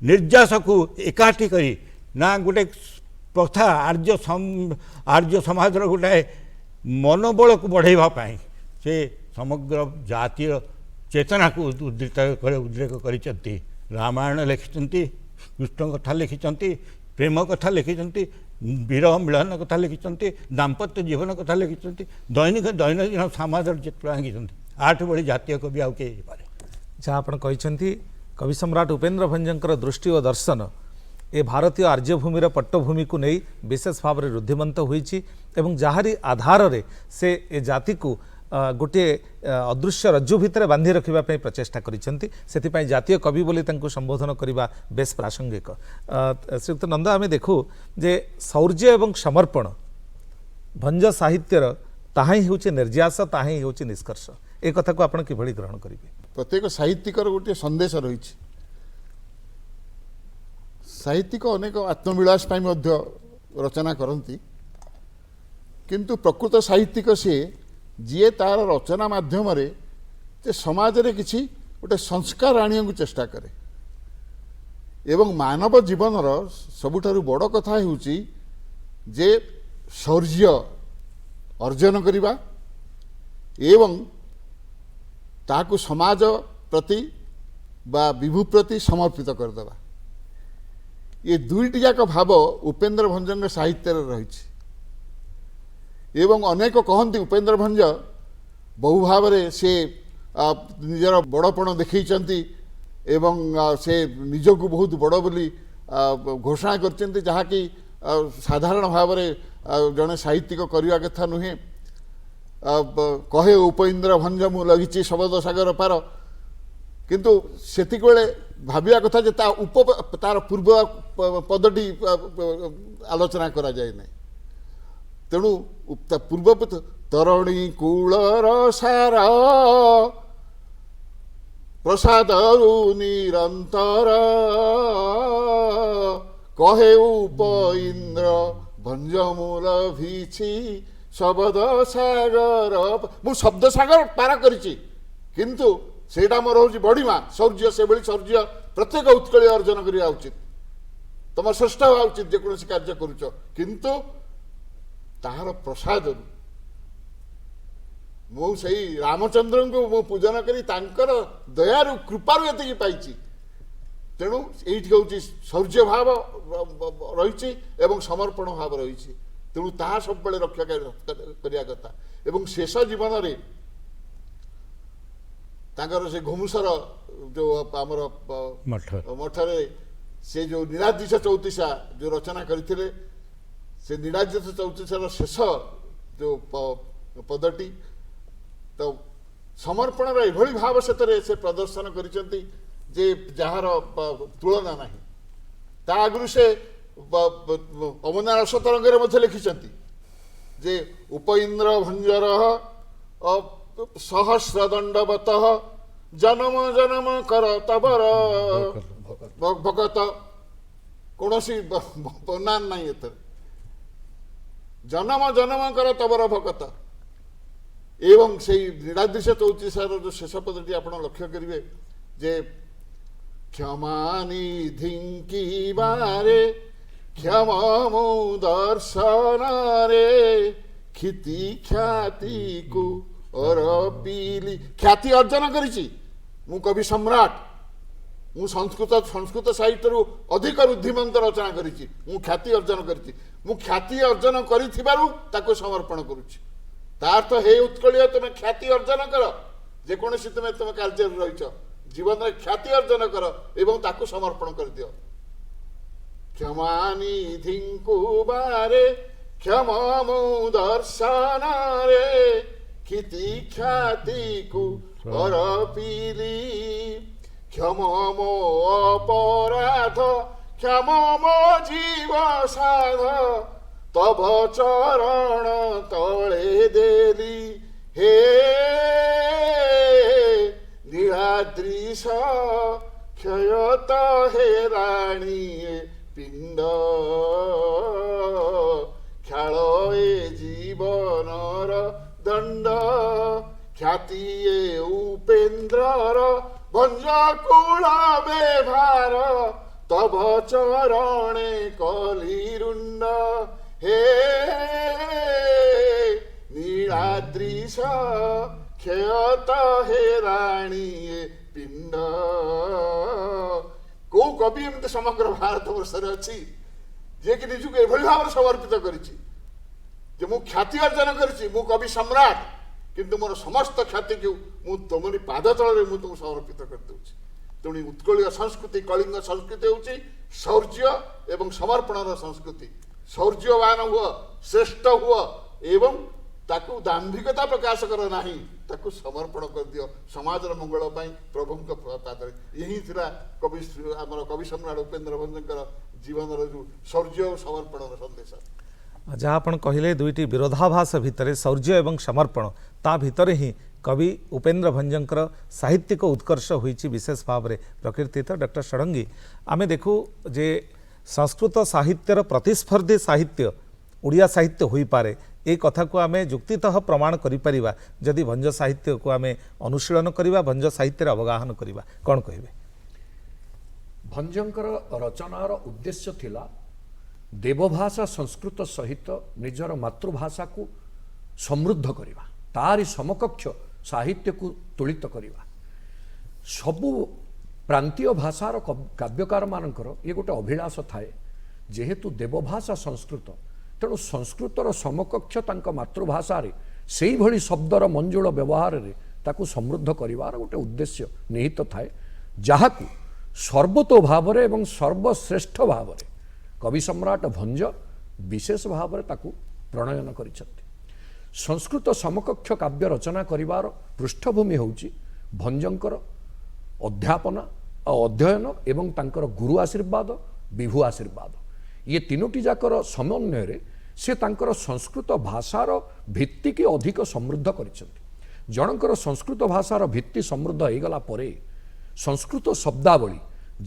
Speaker 2: ନିର୍ଯାସକୁ ଏକାଠି କରି ନା ଗୋଟେ ପ୍ରଥା ଆର୍ଯ୍ୟ ସମାଜର ଗୋଟାଏ ମନୋବଳକୁ ବଢ଼ାଇବା ପାଇଁ ସେ ସମଗ୍ର ଜାତୀୟ ଚେତନାକୁ ଉଦ୍ରେକ କରିଛନ୍ତି। ରାମାୟଣ ଲେଖିଛନ୍ତି, କୃଷ୍ଣ କଥା ଲେଖିଛନ୍ତି, ପ୍ରେମ କଥା ଲେଖିଛନ୍ତି, ବିରହ ମିଳନ କଥା ଲେଖିଛନ୍ତି, ଦାମ୍ପତ୍ୟ ଜୀବନ କଥା ଲେଖିଛନ୍ତି, ଦୈନନ୍ଦିନ ସମାଜର ଚିତ୍ର ଆଙ୍କିଛନ୍ତି। ଆଠୁ ଭଳି ଜାତୀୟ କବି ଆଉ କିଏ ହେଇପାରେ।
Speaker 1: ଯାହା ଆପଣ କହିଛନ୍ତି, କବି ସମ୍ରାଟ ଉପେନ୍ଦ୍ର ଭଞ୍ଜଙ୍କର ଦୃଷ୍ଟି ଓ ଦର୍ଶନ ଏ ଭାରତୀୟ ଆର୍ଯ୍ୟଭୂମିର ପଟ୍ଟଭୂମିକୁ ନେଇ ବିଶେଷ ଭାବରେ ରୁଦ୍ଧିମନ୍ତ ହୋଇଛି ଏବଂ ଯାହାରି ଆଧାରରେ ସେ ଏ ଜାତିକୁ ଗୋଟିଏ ଅଦୃଶ୍ୟ ରଜ୍ଜୁ ଭିତରେ ବାନ୍ଧି ରଖିବା ପାଇଁ ପ୍ରଚେଷ୍ଟା କରିଛନ୍ତି। ସେଥିପାଇଁ ଜାତୀୟ କବି ବୋଲି ତାଙ୍କୁ ସମ୍ବୋଧନ କରିବା ବେଶ ପ୍ରାସଙ୍ଗିକ। ଶ୍ରୀଯୁକ୍ତ ନନ୍ଦ, ଆମେ ଦେଖୁ ଯେ ଶୌର୍ଯ୍ୟ ଏବଂ ସମର୍ପଣ ଭଞ୍ଜ ସାହିତ୍ୟର ତାହା ହିଁ ହେଉଛି ନିର୍ଯାସ, ତାହା ହିଁ ହେଉଛି ନିଷ୍କର୍ଷ। ଏ କଥାକୁ ଆପଣ କିଭଳି ଗ୍ରହଣ କରିବେ?
Speaker 3: ପ୍ରତ୍ୟେକ ସାହିତ୍ୟିକର ଗୋଟିଏ ସନ୍ଦେଶ ରହିଛି। ସାହିତ୍ୟିକ ଅନେକ ଆତ୍ମବିଳାସ ପାଇଁ ମଧ୍ୟ ରଚନା କରନ୍ତି, କିନ୍ତୁ ପ୍ରକୃତ ସାହିତ୍ୟିକ ସିଏ ଯିଏ ତାର ରଚନା ମାଧ୍ୟମରେ ଯେ ସମାଜରେ କିଛି ଗୋଟେ ସଂସ୍କାର ଆଣିବାକୁ ଚେଷ୍ଟା କରେ। ଏବଂ ମାନବ ଜୀବନର ସବୁଠାରୁ ବଡ଼ କଥା ହେଉଛି ଯେ ଶୌର୍ଯ୍ୟ ଅର୍ଜନ କରିବା ଏବଂ ତାହାକୁ ସମାଜ ପ୍ରତି ବା ବିଭୁ ପ୍ରତି ସମର୍ପିତ କରିଦେବା। ଏ ଦୁଇଟି ଯାକ ଭାବ ଉପେନ୍ଦ୍ର ଭଞ୍ଜଙ୍କ ସାହିତ୍ୟରେ ରହିଛି। ଏବଂ ଅନେକ କହନ୍ତି ଉପେନ୍ଦ୍ର ଭଞ୍ଜ ବହୁ ଭାବରେ ସେ ନିଜର ବଡ଼ପଣ ଦେଖେଇଛନ୍ତି ଏବଂ ସେ ନିଜକୁ ବହୁତ ବଡ଼ ବୋଲି ଘୋଷଣା କରିଛନ୍ତି, ଯାହାକି ସାଧାରଣ ଭାବରେ ଜଣେ ସାହିତ୍ୟିକ କରିବା କଥା ନୁହେଁ। କହେ ଉପେନ୍ଦ୍ର ଭଞ୍ଜ ମୁଁ ଲଗିଛି ଶବଦ ସାଗର ପାର, କିନ୍ତୁ ସେତିକିବେଳେ ଭାବିବା କଥା ଯେ ତାର ପୂର୍ବ ପଦଟି ଆଲୋଚନା କରାଯାଏ ନାହିଁ। ତେଣୁ ପୂର୍ବ ତରଣୀ କୂଳର ସାର ପ୍ରସାଦରୁ ନିରନ୍ତର, କହେ ଉପଇନ୍ଦ୍ର ଭଞ୍ଜ ମୁଁ ଲଭିଛି ଶବଦ ସାଗର। ମୁଁ ଶବ୍ଦ ସାଗର ପାର କରିଛି, କିନ୍ତୁ ସେଇଟା ମୋର ହେଉଛି ବଡ଼ିମା ଶୌର୍ଯ୍ୟ। ସେଭଳି ଶୌର୍ଯ୍ୟ ପ୍ରତ୍ୟେକ ଉତ୍କଳୀୟ ଅର୍ଜନ କରିବା ଉଚିତ, ତମର ଶ୍ରେଷ୍ଠ ହେବା ଉଚିତ ଯେକୌଣସି କାର୍ଯ୍ୟ କରୁଛ, କିନ୍ତୁ ତାହାର ପ୍ରସାଦରୁ ମୁଁ ସେଇ ରାମଚନ୍ଦ୍ରଙ୍କୁ ମୁଁ ପୂଜନ କରି ତାଙ୍କର ଦୟାରୁ କୃପାରୁ ଏତିକି ପାଇଛି। ତେଣୁ ଏଇଠି ହେଉଛି ଶୌର୍ଯ୍ୟ ଭାବ ରହିଛି ଏବଂ ସମର୍ପଣ ଭାବ ରହିଛି। ତେଣୁ ତାହା ସବୁବେଳେ ରକ୍ଷା କରିବା କଥା। ଏବଂ ଶେଷ ଜୀବନରେ ତାଙ୍କର ସେ ଘୁମୁସର ଯେଉଁ ଆମର ମଠରେ ସେ ଯେଉଁ ନୀଳାଦ୍ରିଶ ଚଉତିଶା ଯେଉଁ ରଚନା କରିଥିଲେ, ସେ ନୀଳାଦ୍ରିଶ ଚଉତିଶାର ଶେଷ ଯେଉଁ ପଦଟି, ତ ସମର୍ପଣର ଏଭଳି ଭାବ ସେଥିରେ ସେ ପ୍ରଦର୍ଶନ କରିଛନ୍ତି ଯେ ଯାହାର ତୁଳନା ନାହିଁ। ତା ଆଗରୁ ସେ ଅବନା ରସତରଙ୍ଗରେ ମଧ୍ୟ ଲେଖିଛନ୍ତି ଯେ ଉପଇନ୍ଦ୍ର ଭଞ୍ଜର ସହସ୍ର ଦଣ୍ଡବତ ଜନମ ଜନମ କର ତବର ଭଗତ। କୌଣସି ବର୍ଣ୍ଣନା ନାହିଁ ଏଥିରେ। ଜନମ ଜନମଙ୍କର ତବର ଭକତ ଏବଂ ସେଇ ନୀଳାଦ୍ରିଶ 34 ଯେଉଁ ଶେଷ ପଦଟି ଆପଣ ଲକ୍ଷ୍ୟ କରିବେ ଯେ କ୍ଷମା ନିଧିଙ୍କିବାରେ କ୍ଷମମୁ ଦର୍ଶନରେ କ୍ଷିତି ଖ୍ୟାତିକୁ ଅରପିଲି। ଖ୍ୟାତି ଅର୍ଜନ କରିଛି ମୁଁ କବି ସମ୍ରାଟ, ମୁଁ ସଂସ୍କୃତ ସାହିତ୍ୟରୁ ଅଧିକ ରୁଦ୍ଧିମନ୍ତ ରଚନା କରିଛି, ମୁଁ ଖ୍ୟାତି ଅର୍ଜନ କରିଛି। ମୁଁ ଖ୍ୟାତି ଅର୍ଜନ କରିଥିବାରୁ ତାକୁ ସମର୍ପଣ କରୁଛି। ତା ଅର୍ଥ ହେ ଉତ୍କଳୀୟ ତୁମେ ଖ୍ୟାତି ଅର୍ଜନ କର, ଯେକୌଣସି ତୁମେ କାର୍ଯ୍ୟରେ ରହିଛ ଜୀବନରେ ଖ୍ୟାତି ଅର୍ଜନ କର ଏବଂ ତାକୁ ସମର୍ପଣ କରିଦିଅ। କ୍ଷମା ନିଧିଙ୍କୁ ବାରେ କ୍ଷମମୁ ଦର୍ଶନରେ କ୍ଷିତି ଖ୍ୟାତିକୁ ଅରପିଲି। କ୍ଷମ ମୋ ଅପରାଧ କ୍ଷମ ମୋ ଜୀବ ସାଧ ତବ ଚରଣ ତଳେ ଦେଲି। ହେ ନୀଳାଦ୍ରିଶ କ୍ଷୟତ ହେଲାଣି ପିଣ୍ଡ ଖ୍ୟାଳ ଏ ଜୀବନର ଦଣ୍ଡ ଖ୍ୟାତି ଏ ଉପେନ୍ଦ୍ରର ଭଞ୍ଜକୁଳ ବେଭାର ତବ ଚରଣେ କଲି ରୁଣ୍ଡ। ହେ ନୀଳାଦ୍ରିଶ କ୍ଷୟତ ହେଲାଣି ପିଣ୍ଡ। କୋଉ କବି ଏମିତି ସମଗ୍ର ଭାରତ ବର୍ଷରେ ଅଛି ଯିଏକି ନିଜକୁ ଏଭଳି ଭାବରେ ସମର୍ପିତ କରିଛି ଯେ ମୁଁ ଖ୍ୟାତି ଅର୍ଜନ କରିଛି, ମୁଁ କବି ସମ୍ରାଟ, କିନ୍ତୁ ମୋର ସମସ୍ତ ଖ୍ୟାତିକୁ ମୁଁ ତମରି ପାଦ ତଳରେ ମୁଁ ତୁମକୁ ସମର୍ପିତ କରିଦେଉଛି। ତେଣୁ ଉତ୍କଳୀୟ ସଂସ୍କୃତି, କଳିଙ୍ଗ ସଂସ୍କୃତି ହେଉଛି ଶୌର୍ଯ୍ୟ ଏବଂ ସମର୍ପଣର ସଂସ୍କୃତି। ଶୌର୍ଯ୍ୟବାନ ହୁଅ, ଶ୍ରେଷ୍ଠ ହୁଅ ଏବଂ ତାକୁ ଦାମ୍ଭିକତା ପ୍ରକାଶ କର ନାହିଁ, ତାକୁ ସମର୍ପଣ କରିଦିଅ ସମାଜର ମଙ୍ଗଳ ପାଇଁ ପ୍ରଭୁଙ୍କ ପାଦରେ। ଏହି ଥିଲା ଆମର କବି ସମ୍ରାଟ ଉପେନ୍ଦ୍ର ଭଞ୍ଜଙ୍କର ଜୀବନର ଯେଉଁ ଶୌର୍ଯ୍ୟ ଓ ସମର୍ପଣର ସନ୍ଦେଶ।
Speaker 1: ଯାହା ଆପଣ କହିଲେ ଦୁଇଟି ବିରୋଧାଭାସ ଭିତରେ ଶୌର୍ଯ୍ୟ ଏବଂ ସମର୍ପଣ, ତା ଭିତରେ ହିଁ କବି ଉପେନ୍ଦ୍ର ଭଞ୍ଜଙ୍କର ସାହିତ୍ୟିକ ଉତ୍କର୍ଷ ହୋଇଛି ବିଶେଷ ଭାବରେ ପ୍ରକୀର୍ତ୍ତିତ। ଡକ୍ଟର ଷଡ଼ଙ୍ଗୀ, ଆମେ ଦେଖୁ ଯେ ସଂସ୍କୃତ ସାହିତ୍ୟର ପ୍ରତିସ୍ପର୍ଦ୍ଧୀ ସାହିତ୍ୟ ଓଡ଼ିଆ ସାହିତ୍ୟ ହୋଇପାରେ, ଏ କଥାକୁ ଆମେ ଯୁକ୍ତିତଃ ପ୍ରମାଣ କରିପାରିବା ଯଦି ଭଞ୍ଜ ସାହିତ୍ୟକୁ ଆମେ ଅନୁଶୀଳନ କରିବା, ଭଞ୍ଜ ସାହିତ୍ୟରେ ଅବଗାହନ କରିବା। କ'ଣ କହିବେ?
Speaker 4: ଭଞ୍ଜଙ୍କର ରଚନାର ଉଦ୍ଦେଶ୍ୟ ଥିଲା ଦେବଭାଷା ସଂସ୍କୃତ ସହିତ ନିଜର ମାତୃଭାଷାକୁ ସମୃଦ୍ଧ କରିବା, ତାରି ସମକକ୍ଷ ସାହିତ୍ୟକୁ ତୁଳିତ କରିବା। ସବୁ ପ୍ରାନ୍ତୀୟ ଭାଷାର କାବ୍ୟକାରମାନଙ୍କର ଇଏ ଗୋଟେ ଅଭିଳାଷ ଥାଏ, ଯେହେତୁ ଦେବଭାଷା ସଂସ୍କୃତ, ତେଣୁ ସଂସ୍କୃତର ସମକକ୍ଷ ତାଙ୍କ ମାତୃଭାଷାରେ ସେଇଭଳି ଶବ୍ଦର ମଞ୍ଜୁଳ ବ୍ୟବହାରରେ ତାକୁ ସମୃଦ୍ଧ କରିବାର ଗୋଟେ ଉଦ୍ଦେଶ୍ୟ ନିହିତ ଥାଏ, ଯାହାକୁ ସର୍ବତୋ ଭାବରେ ଏବଂ ସର୍ବଶ୍ରେଷ୍ଠ ଭାବରେ କବି ସମ୍ରାଟ ଭଞ୍ଜ ବିଶେଷ ଭାବରେ ତାକୁ ପ୍ରଣୟନ କରିଛନ୍ତି। ସଂସ୍କୃତ ସମକକ୍ଷ କାବ୍ୟ ରଚନା କରିବାର ପୃଷ୍ଠଭୂମି ହେଉଛି ଭଞ୍ଜଙ୍କର ଅଧ୍ୟାପନା ଅଧ୍ୟୟନ ଏବଂ ତାଙ୍କର ଗୁରୁ ଆଶୀର୍ବାଦ, ବିଭୁ ଆଶୀର୍ବାଦ। ଇଏ ତିନୋଟି ଯାକର ସମନ୍ୱୟରେ ସେ ତାଙ୍କର ସଂସ୍କୃତ ଭାଷାର ଭିତ୍ତିକି ଅଧିକ ସମୃଦ୍ଧ କରିଛନ୍ତି। ଜଣଙ୍କର ସଂସ୍କୃତ ଭାଷାର ଭିତ୍ତି ସମୃଦ୍ଧ ହୋଇଗଲା ପରେ ସଂସ୍କୃତ ଶବ୍ଦାବଳୀ,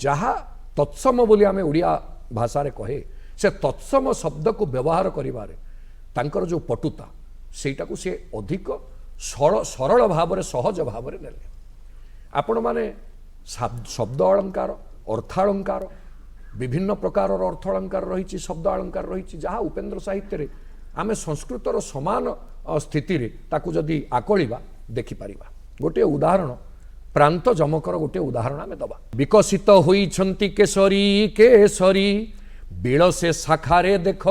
Speaker 4: ଯାହା ତତ୍ସମ ବୋଲି ଆମେ ଓଡ଼ିଆ ଭାଷାରେ କହେ, ସେ ତତ୍ସମ ଶବ୍ଦକୁ ବ୍ୟବହାର କରିବାରେ ତାଙ୍କର ଯେଉଁ ପଟୁତା, ସେଇଟାକୁ ସେ ଅଧିକ ସରଳ ଭାବରେ ସହଜ ଭାବରେ ନେଲେ। ଆପଣମାନେ ଶବ୍ଦ ଅଳଙ୍କାର, ଅର୍ଥାଳଙ୍କାର, ବିଭିନ୍ନ ପ୍ରକାରର ଅର୍ଥ ଅଳଙ୍କାର ରହିଛି, ଶବ୍ଦ ଅଳଙ୍କାର ରହିଛି, ଯାହା ଉପେନ୍ଦ୍ର ସାହିତ୍ୟରେ ଆମେ ସଂସ୍କୃତର ସମାନ ସ୍ଥିତିରେ ତାକୁ ଯଦି ଆକଳିବା ଦେଖିପାରିବା। ଗୋଟିଏ ଉଦାହରଣ, ପ୍ରାନ୍ତ ଯମକର ଗୋଟିଏ ଉଦାହରଣ ଆମେ ଦେବା। ବିକଶିତ ହୋଇଛନ୍ତି କେଶରୀ କେଶରୀ, ବିଳସେ ଶାଖାରେ ଦେଖ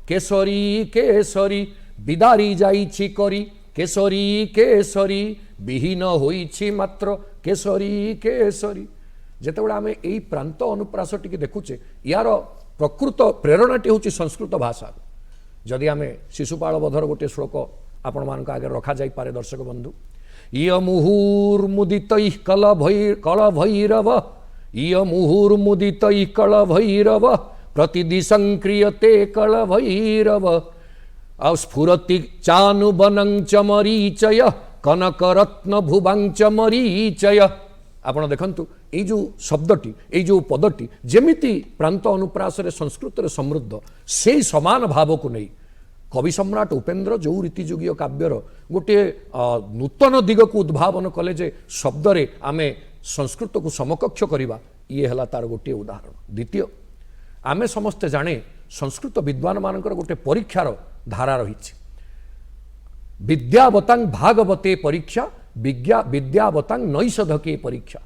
Speaker 4: କେଶରୀ କେଶରୀ, ବିଦାରି ଯାଇଛି କରି କେଶରୀ କେଶରୀ, ବିହୀନ ହୋଇଛି ମାତ୍ର କେଶରୀ କେଶରୀ। ଯେତେବେଳେ ଆମେ ଏଇ ପ୍ରାନ୍ତ ଅନୁପ୍ରାସଟିକି ଦେଖୁଛେ, ୟାର ପ୍ରକୃତ ପ୍ରେରଣାଟି ହେଉଛି ସଂସ୍କୃତ ଭାଷାରୁ। ଯଦି ଆମେ ଶିଶୁପାଳ ବଧର ଗୋଟିଏ ଶ୍ଲୋକ ଆପଣମାନଙ୍କ ଆଗରେ ରଖାଯାଇପାରେ ଦର୍ଶକ ବନ୍ଧୁ, ଇୟ ମୁହୁର୍ମୁଦିତୈଃ କଳ ଭୈରବ, ଇୟ ମୁହୁର୍ମୁଦିତୈଃ କଳ ଭୈରବ, ପ୍ରତିଦିଶଂ କ୍ରିୟତେ କଳ ଭୈରବ, ଆଉ ସ୍ଫୁରତି ଚାନୁବନଂ ଚ ମରୀଚୟ, କନକରତ୍ନ ଭୁବାଂ ଚ ମରୀଚୟ। ଆପଣ ଦେଖନ୍ତୁ এই যে শব্দটি এই যে পদটি যেমিতি প্রান্ত অনুপ্রাসরে সংস্কৃতরে সমৃদ্ধ সেই সমান ভাবকু নেই কবি সম্রাট উপেন্দ্র যে রীতিযুগীয় কাব্যর গোটিଏ নূতন দিগକୁ উদ্ভাবন কলে যে শব্দরে আমি সংস্কৃতକୁ সমকক্ষ করিবা ইয়ে হেলা তার গোটিଏ উদাহরণ। দ্বিতীয়, ଆମେ ସମସ୍ତେ ଜାଣେ ସଂସ୍କୃତ ବିଦ୍ୱାନମାନଙ୍କର ଗୋଟେ ପରୀକ୍ଷାର ଧାରା ରହିଛି। ବିଦ୍ୟାବତାଂ ଭାଗବତେ ପରୀକ୍ଷା ବିଦ୍ୟାବତାଂ ନୈଷଧକେ ପରୀକ୍ଷା।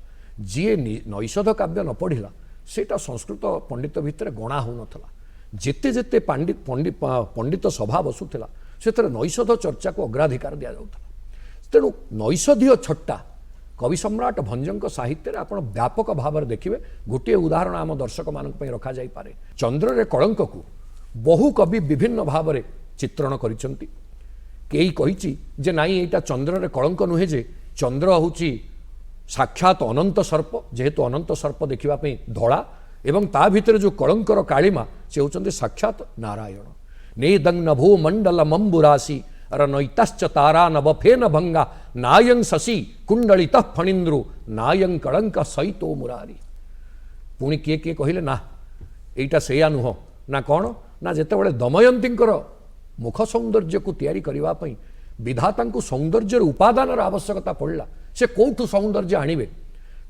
Speaker 4: ଯିଏ ନୈଷଧ କାବ୍ୟ ନ ପଢ଼ିଲା ସେଇଟା ସଂସ୍କୃତ ପଣ୍ଡିତ ଭିତରେ ଗଣା ହେଉନଥିଲା। ଯେତେ ଯେତେ ପଣ୍ଡିତ ସଭା ବସୁଥିଲା ସେଥିରେ ନୈଷଧ ଚର୍ଚ୍ଚାକୁ ଅଗ୍ରାଧିକାର ଦିଆଯାଉଥିଲା। ତେଣୁ ନୈଷଧୀୟ ଛଟ୍ଟା କବି ସମ୍ରାଟ ଭଞ୍ଜଙ୍କ ସାହିତ୍ୟରେ ଆପଣ ବ୍ୟାପକ ଭାବରେ ଦେଖିବେ। ଗୋଟିଏ ଉଦାହରଣ ଆମ ଦର୍ଶକମାନଙ୍କ ପାଇଁ ରଖାଯାଇପାରେ। ଚନ୍ଦ୍ରରେ କଳଙ୍କକୁ ବହୁ କବି ବିଭିନ୍ନ ଭାବରେ ଚିତ୍ରଣ କରିଛନ୍ତି। କେହି କହିଛି ଯେ ନାଇଁ ଏଇଟା ଚନ୍ଦ୍ରରେ କଳଙ୍କ ନୁହେଁ, ଯେ ଚନ୍ଦ୍ର ହେଉଛି ସାକ୍ଷାତ ଅନନ୍ତ ସର୍ପ, ଯେହେତୁ ଅନନ୍ତ ସର୍ପ ଦେଖିବା ପାଇଁ ଧଳା, ଏବଂ ତା ଭିତରେ ଯେଉଁ କଳଙ୍କର କାଳିମା ସେ ହେଉଛନ୍ତି ସାକ୍ଷାତ ନାରାୟଣ। ନେଦଂ ନଭୋ ମଣ୍ଡଳ ମମ୍ବୁରାଶି ନୈତାଶ୍ଚ ତାରା ନବ ଫେନ ଭଙ୍ଗା ନାୟଂ ଶଶି କୁଣ୍ଡଳିତ ଫଣୀନ୍ଦ୍ରୁ ନାୟଂ କଳଙ୍କ ସହିତ ମୁରାରୀ। ପୁଣି କିଏ କିଏ କହିଲେ ନା ଏଇଟା ସେଇଆ ନୁହଁ। ନା କ'ଣ ନା ଯେତେବେଳେ ଦମୟନ୍ତୀଙ୍କର ମୁଖ ସୌନ୍ଦର୍ଯ୍ୟକୁ ତିଆରି କରିବା ପାଇଁ ବିଧାତାଙ୍କୁ ସୌନ୍ଦର୍ଯ୍ୟର ଉପାଦାନର ଆବଶ୍ୟକତା ପଡ଼ିଲା, ସେ କେଉଁଠୁ ସୌନ୍ଦର୍ଯ୍ୟ ଆଣିବେ?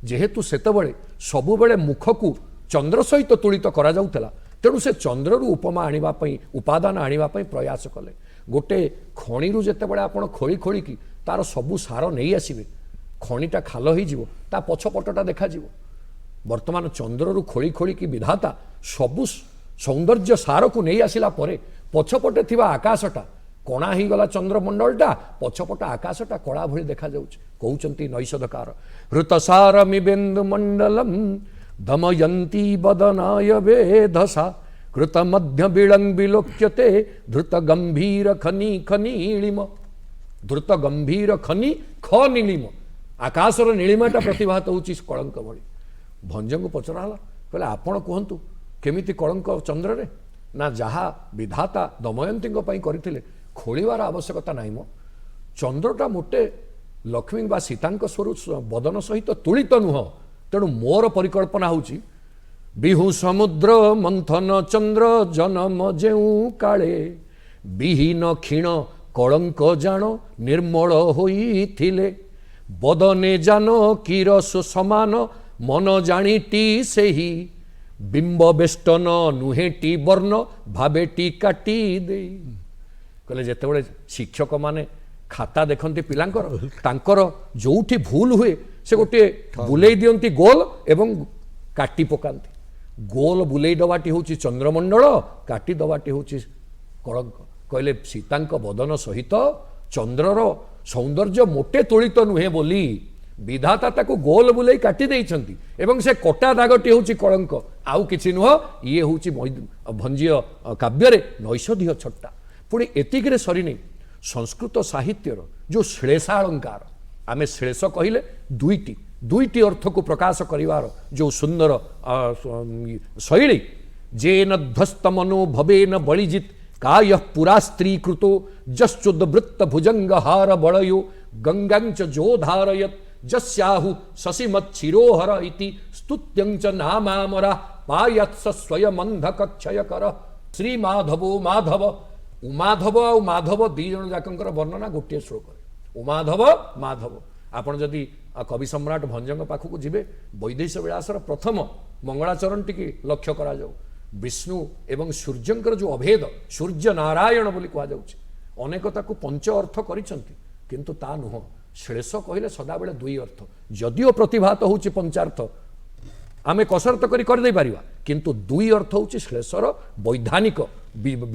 Speaker 4: ଯେହେତୁ ସେତେବେଳେ ସବୁବେଳେ ମୁଖକୁ ଚନ୍ଦ୍ର ସହିତ ତୁଳିତ କରାଯାଉଥିଲା, ତେଣୁ ସେ ଚନ୍ଦ୍ରରୁ ଉପମା ଆଣିବା ପାଇଁ ଉପାଦାନ ଆଣିବା ପାଇଁ ପ୍ରୟାସ କଲେ। ଗୋଟେ ଖଣିରୁ ଯେତେବେଳେ ଆପଣ ଖୋଳି ଖୋଳିକି ତାର ସବୁ ସାର ନେଇ ଆସିବେ, ଖଣିଟା ଖାଲ ହେଇଯିବ, ତା ପଛପଟଟା ଦେଖାଯିବ। ବର୍ତ୍ତମାନ ଚନ୍ଦ୍ରରୁ ଖୋଳି ଖୋଳିକି ବିଧାତା ସବୁ ସୌନ୍ଦର୍ଯ୍ୟ ସାରକୁ ନେଇ ଆସିଲା ପରେ ପଛପଟେ ଥିବା ଆକାଶଟା କଣା ହେଇଗଲା, ଚନ୍ଦ୍ରମଣ୍ଡଳଟା ପଛପଟ ଆକାଶଟା କଳା ଭଳି ଦେଖାଯାଉଛି। କହୁଛନ୍ତି ନୈଷଧକାର ହୃତସାର ମିବେନ୍ଦୁ ମଣ୍ଡଲମ୍ ଦମୟନ୍ତୀ ବଦନାୟ ବେଧସା କୃତ ମଧ୍ୟ ବିଳମ୍ବିଲୋକ୍ୟତେ ଧୃତ ଗମ୍ଭୀର ଖନି ଖନୀଳିମ। ଧୃତ ଗମ୍ଭୀର ଖନି ଖନୀଳିମ, ଆକାଶର ନୀଳିମାଟା ପ୍ରତିଭାତ ହେଉଛି କଳଙ୍କ ଭଳି। ଭଞ୍ଜଙ୍କୁ ପଚରା ହେଲା, କହିଲେ ଆପଣ କୁହନ୍ତୁ କେମିତି କଳଙ୍କ ଚନ୍ଦ୍ରରେ? ନା ଯାହା ବିଧାତା ଦମୟନ୍ତୀଙ୍କ ପାଇଁ କରିଥିଲେ ଖୋଳିବାର ଆବଶ୍ୟକତା ନାହିଁ। ମ ଚନ୍ଦ୍ରଟା ମୋଟେ ଲକ୍ଷ୍ମୀ ବା ସୀତାଙ୍କ ବଦନ ସହିତ ତୁଳିତ ନୁହଁ। ତେଣୁ ମୋର ପରିକଳ୍ପନା ହେଉଛି ବିହୁ ସମୁଦ୍ର ମନ୍ଥନ ଚନ୍ଦ୍ର ଜନମ ଯେଉଁ କାଳେ ବିହୀନ କ୍ଷୀଣ କଳଙ୍କ ଜାଣ ନିର୍ମଳ ହୋଇଥିଲେ ବଦନେ ଜାନ କିରସ ସମାନ ମନ ଜାଣିଟି ସେହି ବିମ୍ବ ବେଷ୍ଟନ ନୁହେଁଟି ବର୍ଣ୍ଣ ଭାବେଟି କାଟି ଦେଇ। କହିଲେ ଯେତେବେଳେ ଶିକ୍ଷକମାନେ ଖାତା ଦେଖନ୍ତି ପିଲାଙ୍କର, ତାଙ୍କର ଯୋଉଠି ଭୁଲ ହୁଏ ସେ ଗୋଟିଏ ବୁଲେଇ ଦିଅନ୍ତି ଗୋଲ ଏବଂ କାଟି ପକାନ୍ତି। ଗୋଲ ବୁଲେଇ ଦେବାଟି ହେଉଛି ଚନ୍ଦ୍ରମଣ୍ଡଳ, କାଟି ଦେବାଟି ହେଉଛି କଳଙ୍କ। କହିଲେ ସୀତାଙ୍କ ବଦନ ସହିତ ଚନ୍ଦ୍ରର ସୌନ୍ଦର୍ଯ୍ୟ ମୋଟେ ତୁଳିତ ନୁହେଁ ବୋଲି ବିଧାତା ତାକୁ ଗୋଲ ବୁଲେଇ କାଟି ଦେଇଛନ୍ତି, ଏବଂ ସେ କଟା ଦାଗଟି ହେଉଛି କଳଙ୍କ, ଆଉ କିଛି ନୁହଁ। ଇଏ ହେଉଛି ଭଞ୍ଜୀୟ କାବ୍ୟରେ ନୈଷଧୀୟ ଛଟ୍ଟା। ପୁଣି ଏତିକିରେ ସରିନି, ସଂସ୍କୃତ ସାହିତ୍ୟର ଯେଉଁ ଶ୍ଳେଷାଳଙ୍କାର, ଆମେ ଶ୍ଳେଷ କହିଲେ ଦୁଇଟି ଅର୍ଥକୁ ପ୍ରକାଶ କରିବାର ଯେଉଁ ସୁନ୍ଦର ଶୈଳୀ, ଯେନ ଧ୍ୱସ୍ତ ମନୋ ଭବେନ ବଳିଜିତ କାୟ ପୁରା ସ୍ତ୍ରୀ କୃତ ଯଶ୍ଚୁଦ୍ବୃତ୍ତ ଭୁଜଙ୍ଗ ହାର ବଳୟୋ ଗଙ୍ଗାଞ୍ଚ ଯୋଧାରୟତ ଯସ୍ୟାହୁ ଶଶିମଚ୍ଛିରୋହର ଇତି ସ୍ତୁତ୍ୟଞ୍ଚ ନାମାମରା ପାୟତ୍ସ ସ୍ୱୟମନ୍ଧକକ୍ଷୟକର। ଶ୍ରୀ ମାଧବୋ ମାଧବ, ଉମାଧବ ଆଉ ମାଧବ ଦୁଇ ଜଣ ଯାକଙ୍କର ବର୍ଣ୍ଣନା ଗୋଟିଏ ଶ୍ଲୋକରେ। ଉମାଧବ ମାଧବ। ଆପଣ ଯଦି କବି ସମ୍ରାଟ ଭଞ୍ଜଙ୍କ ପାଖକୁ ଯିବେ, ବୈଦେହୀଶ ବିଳାସର ପ୍ରଥମ ମଙ୍ଗଳାଚରଣଟିକି ଲକ୍ଷ୍ୟ କରାଯାଉ। ବିଷ୍ଣୁ ଏବଂ ସୂର୍ଯ୍ୟଙ୍କର ଯେଉଁ ଅଭେଦ, ସୂର୍ଯ୍ୟ ନାରାୟଣ ବୋଲି କୁହାଯାଉଛି, ଅନେକ ତାକୁ ପଞ୍ଚ ଅର୍ଥ କରିଛନ୍ତି, କିନ୍ତୁ ତା ନୁହଁ। ଶ୍ଳେଷ କହିଲେ ସଦାବେଳେ ଦୁଇ ଅର୍ଥ, ଯଦିଓ ପ୍ରତିଭାତ ହେଉଛି ପଞ୍ଚାର୍ଥ, ଆମେ କସରତ କରିଦେଇ ପାରିବା, କିନ୍ତୁ ଦୁଇ ଅର୍ଥ ହେଉଛି ଶ୍ଳେଷର ବୈଧାନିକ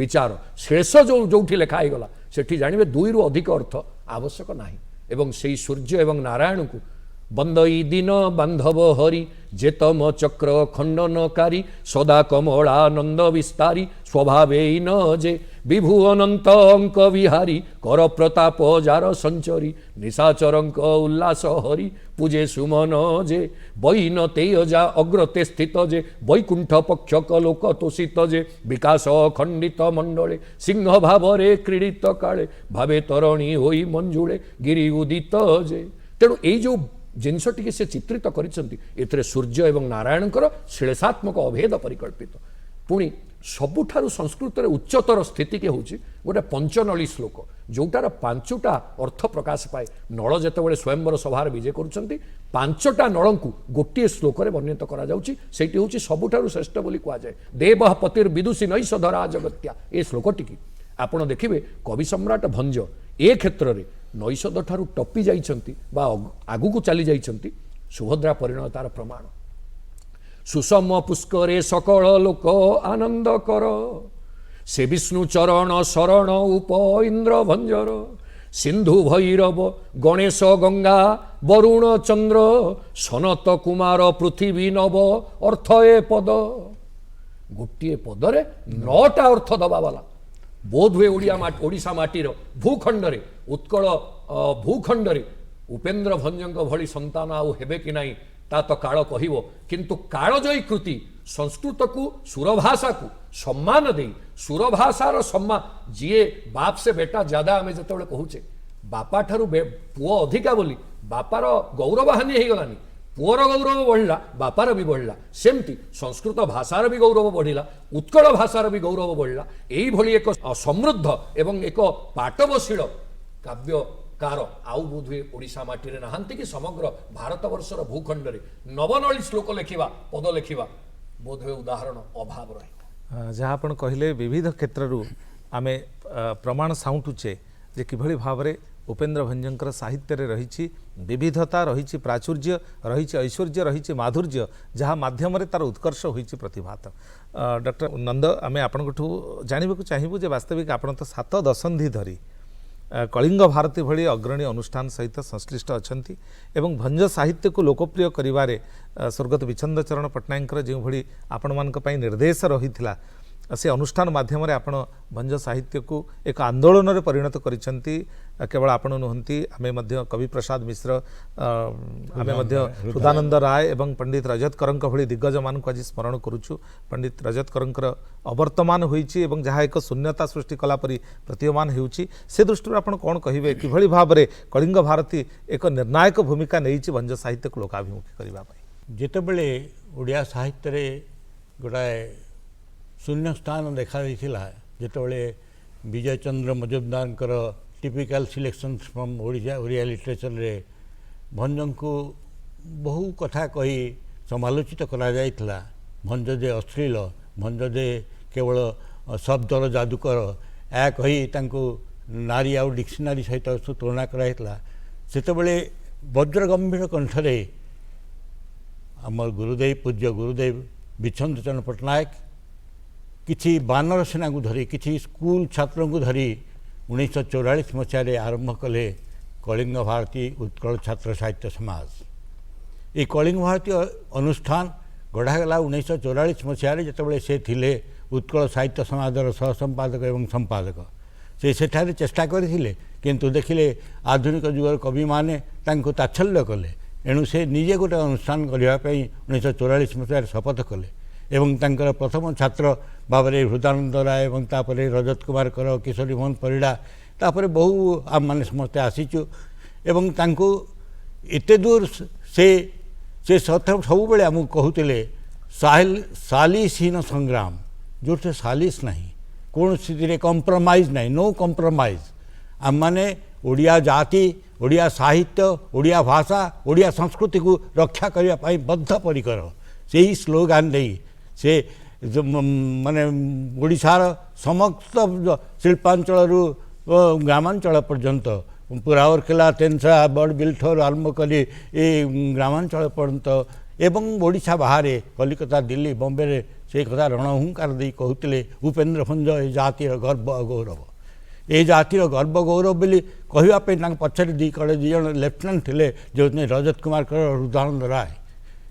Speaker 4: ବିଚାର। ଶ୍ଳେଷ ଯୋଉଠି ଲେଖା ହେଇଗଲା ସେଠି ଜାଣିବେ ଦୁଇରୁ ଅଧିକ ଅର୍ଥ ଆବଶ୍ୟକ ନାହିଁ। ଏବଂ ସେଇ ସୂର୍ଯ୍ୟ ଏବଂ ନାରାୟଣଙ୍କୁ ବନ୍ଦଇ ଦିନ ବାନ୍ଧବ ହରି ଯେତମ ଚକ୍ର ଖଣ୍ଡନକାରୀ ସଦା କମଳାନନ୍ଦ ବିସ୍ତାରୀ ସ୍ୱଭାବେଇନ ଯେ ବିଭୁ ଅନନ୍ତ ଅଙ୍କ ବିହାରୀ କର ପ୍ରତାପ ଯାର ସଞ୍ଚରୀ ନିଶାଚରଙ୍କ ଉଲ୍ଲାସ ହରି ପୂଜେ ସୁମନ ଯେ ବୈନ ତେୟଜା ଅଗ୍ରତେ ସ୍ଥିତ ଯେ ବୈକୁଣ୍ଠ ପକ୍ଷକ ଲୋକ ତୋଷିତ ଯେ ବିକାଶ ଖଣ୍ଡିତ ମଣ୍ଡଳେ ସିଂହ ଭାବରେ କ୍ରୀଡ଼ିତ କାଳେ ଭାବେ ତରଣୀ ହୋଇ ମଞ୍ଜୁଳେ ଗିରି ଉଦିତ ଯେ। ତେଣୁ ଏଇ ଯେଉଁ जिनसटी से चित्रित करिसेंती एथिरे सूर्य एवं नारायणकर श्लेषात्मक अभेद परिकल्पित पुणी सबुठारु संस्कृत उच्चतर स्थिति के होची गोटे पंचनली श्लोक जोटार पांचटा अर्थ प्रकाश पाए नल जेतेबेले स्वयंवर सभार विजय करुछंती पांचटा नल को गोटे श्लोक रे वर्णित करा जाउची सेठी होची सबुठारु श्रेष्ठ बोली कुआ जाए देव पतिर विदुषी नैष धरा जगत्या ए श्लोकटी की आपण देखिबे कवि सम्राट भंज ए क्षेत्र रे नैषध ठारू टपी जाइछंती बा आगु को चली जाइछंती सुभद्रा परिणतार प्रमाण सुषम पुष्करे सकल लोक आनंद कर से विष्णु चरण शरण उप इंद्र भंजर सिंधु भैरव गणेश गंगा वरुण चंद्र सनत कुमार पृथ्वी नव अर्थ ए पद गोटे पदरे 9टा अर्थ दबा वाला बोधवे ओडिशा माटीर भूखंडरे उत्कल भूखंडरे उपेन्द्र भंजंग भली संतान आउ हेबे कि नाही ता तो काल कहिबो किंतु कालजयी कृति संस्कृत को सुरभाषा को सम्मान दे सुरभाषार सम्मान जीए बाप से बेटा ज्यादा आमे जतबेले कहूचे बापा ठारू पुओ अधिका बोली बापार गौरव हानि हो गलानी पुओर गौरव बढ़ला बापार भी बढ़ला सेमती संस्कृत भाषार भी गौरव बढ़िला उत्कल भाषार भी गौरव बढ़ला एई भली एक समृद्ध एवं एक पाटवशील काव्य कार आउ बोधवे ओडिशा माटी रे नहांती कि समग्र भारत वर्षर भूखंड रे नवनली श्लोक लेखिबा पद लेखिबा बोधवे उदाहरण अभाव रहे
Speaker 1: जहाँ आपण कहले विविध क्षेत्ररू आमे प्रमाण साउंटुचे जे किभली भावरे उपेन्द्र भंजंकर साहित्य रे रहिछि विविधता रहिछि प्राचुर्य रहिछि ऐश्वर्य रहिछि माधुर्य जहाँ माध्यम रे तार उत्कर्ष होइछि प्रतिभात डॉक्टर नंद आमे आपनकठू जानिबेकु चाहिबु जे वास्तविक आपण तो 7 दशंधि धरी कलिंग भारती भली अग्रणी अनुष्ठान सहित संश्लिष्ट अछंती एवं भंज साहित्य को लोकप्रिय करिवारे स्वर्गत विचंद चरण पट्टनायक जो भली आपण मानक पई निर्देश रहिथिला से अनुष्ठान माध्यम रे आपण भंज साहित्य को एक आंदोलन रे परिणत करिसंती केवल आपण नुहंती आमे मध्य कवि प्रसाद मिश्र आमे मध्य हृदानंद राय एवं पंडित रजत करंक भली दिग्गज मान को आज स्मरण करूछु पंडित रजत करंकर अवर्तमान होईची एवं जहाँ एक शून्यता सृष्टि कला परी प्रतीयमान हेउची से दृष्टि आपण कोन कहिबे किभली भाबरे कलिंग भारती एक निर्णायक भूमिका नेइची भंज साहित्य को लोकाभिमुखी करिबा पई
Speaker 2: जेतेबेले ओडिया साहित्य रे गोटाए शून्य स्थान देखा जितेबाला Vijay Chandra Majumdar typical selection from Odia literature रे भंजं को बहु कथा कही समालोचित करा जाइथिला भंज जे अश्लील भंज जे केवल शब्दर जादूकर या कही तांको नारी आउ डिक्शनरी सहित तुलना कराइथिला सेतेबेले वज्र गंभीर कंठरे आमर गुरुदेव पूज्य गुरुदेव विचंद चरण पट्टनायक किछि बानर सेना को धरी किछि स्कूल छात्रों को धरी 1944 मसीह आरंभ कले कलिंग भारती उत्कल छात्र साहित्य समाज ये कलिंग भारती अनुष्ठान गढ़ागला 1944 मसीह जितेबाला से थिले उत्कल साहित्य समाजर सह संपादक एवं संपादक से सेठारे चेष्टा करथिले किंतु देखिले आधुनिक जुगर कवि माने तांको ताच्छल्य कले एणु से निजे गोटे अनुष्ठान करने 1944 मसीह शपथ कले एवं तांकर प्रथम छात्र भावरे हृदानंद राय एवं तापरे रजत कुमार कर किशोरी मोहन परिड़ा तापरे बहु आम माने समस्ते आसीचु एवं तांको एते दूर से सब बेले आमको कहूतिले सालिसहीन संग्राम जो सालिस नहीं कौन स्थिति कंप्रोमाइज नहीं नो कंप्रोमाइज आम माने ओडिया जाति ओडिया साहित्य ओडिया भाषा ओडिया संस्कृति को रक्षा करने बद्धपरिकर से ही स्लोगान दे से माने ओडिशार समस्त शिल्पांचल ग्रामांचल पर्यंत राउरकेला तेनसा बड़बिलठर आरंभ करी ग्रामांचल पर्यंत एवं ओडिशा बाहर कलिकता दिल्ली बॉम्बे से कथा रणहुंकार दे कहते उपेन्द्र भंज ए जातिर गर्व गौरव ए जातिर गर्व गौरव बोली कहवाई पछरे दी कड़े दी जन लेफ्टिनेंट थे जो रजत कुमार हृदानंद राय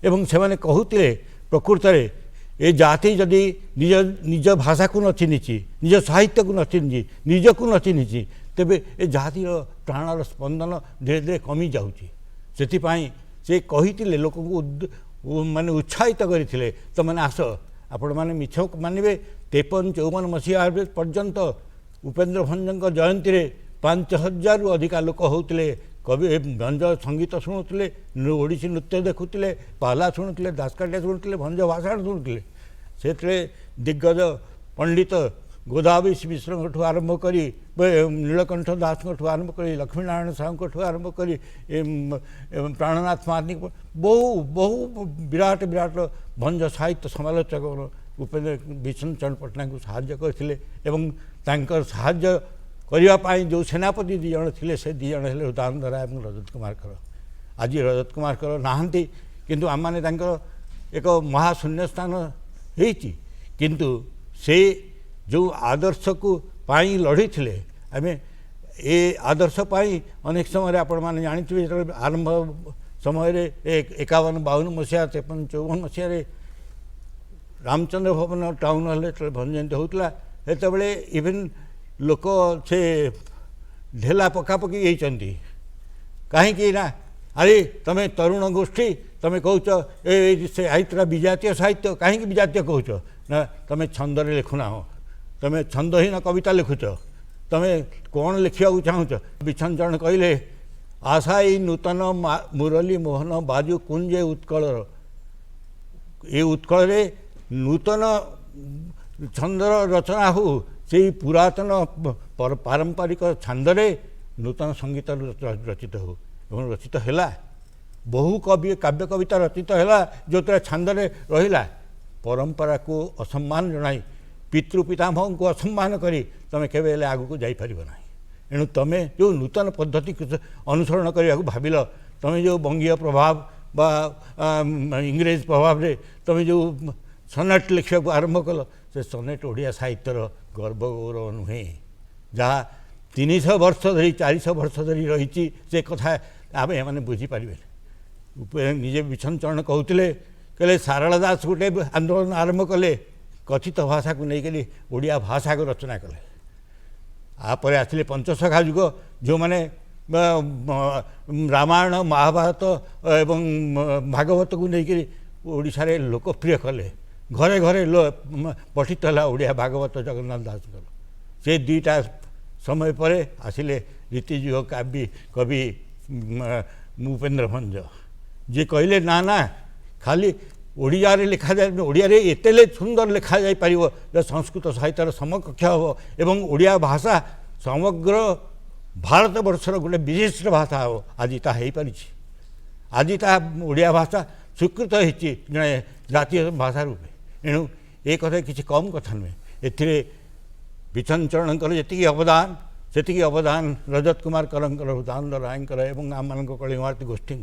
Speaker 2: एवं से कहते प्रकृत में ए जाति जदि निज निज भाषा को न चिन्हिची निज साहित्य को न चिन्हिची निज को न चिन्हिची तेबे ए जातिर प्राणर स्पंदन धीरे धीरे कमी जाऊँगी से कही लोक माने उत्साहित करते तो मैंने आस आपण मैंने मिछ मानवे 53-54 मसीहा पर्यंत उपेन्द्र भंजंक जयंती 5000 रु अधिका लोक होते कवि भंज संगीत शुणुले ओडिशी नृत्य देखुले पाला शुणुले दासकाठिया शुणुले भंज भाषण शुणुले से दिग्गज पंडित गोदाबरी मिश्र आरंभ करी नीलकंठ दास आरंभ करी लक्ष्मीनारायण साहू आरंभ करी प्राणनाथ महानिक बहु बहु विराट विराट भंज साहित्य समालोचक उपेन्द्र विष्णु चरण पट्टनायक को साहाय्य करथिले एवं तांकर साहाय्य करने जो सेनापति दी जन थे से दी जन हेले उदाहरण राय और रजत कुमार कर आज रजत कुमार कर नहांती किंतु आम मैंने एक महाशून्य स्थान होती किंतु से जो आदर्श को पाई लड़ी थे आम ए आदर्श पाई अनेक समय आपण मैंने जानी आरंभ समय 51-52 मसीहा 53-54 मसीह रामचंद्र भवन टाउन हल भंज जयंती होता से इवेन लोक से ढेला पकापकी होती कहीं ना अरे तुम्हें तरुण गोष्ठी तुम्हें कौच ए साहित्य विजातीय साहित्य कहीं विजातीय कौच ना तुम्हें छंदरे लिखुना हो तुम्हें छंदहीन कविता लिखुच तुम्हें कौन लिखा चाहूच विष्णु चरण कहले आशाई नूतन मुरली मोहन बाजू कुंजे उत्कल ये उत्कल नूतन छंदर रचना हो से पुरातन पारंपरिक छंदरे नूतन संगीत रचित हो एवं रचित है बहु कवि काव्य कविता रचित है जो छंदरे रहा परंपरा को असम्मान जनाई पितृपितामह को असम्मान करी तुम्हें केवे आग को जापर ना एणु तुम्हें जो नूतन पद्धति अनुसरण करने भाविल तुम्हें जो बंगीय प्रभाव बा इंग्रेज प्रभाव रे तुम्हें जो सनेट लिखा आरंभ कल से सनेट ओडिया साहित्यर गर्व गौरव नुहे जहाँ 300 वर्ष धरी 400 वर्ष धरी रही से कथा आम एने बुझीपारे निजे विष्णु चरण कहते कहले सारला दास गोटे आंदोलन आरंभ कले कथित भाषा को लेकिन ओडिया भाषा को रचना कले आपर आसिले पंचसखा युग जो मैंने रामायण महाभारत एवं भागवत को लेकिन ओडिशा रे लोकप्रिय कले घरे घरे पठित है ओडिया भागवत जगन्नाथ दास से दुईटा समय पर आसिले रीतिजुग काव्य कवि उपेन्द्र भंज जी कहले ना ना खाली ओडिया रे लिखा जाए ओडिया रे एते सुंदर लिखा जाई परिवो संस्कृत साहित्यर समकक्ष हो एवं ओडिया भाषा समग्र भारत वर्षर गोटे विशिष्ट भाषा हो आज ता हो पारि आज ता ओडिया भाषा स्वीकृत होती जड़े जातीय भाषा रूपे एणु ये कथा किसी कम कथा नुहे ए विष्णु चरण जी अवदान से अवदान रजत कुमार करंकर उदानंद रायंकर एवं आम मान कलिंग भारती गोष्ठी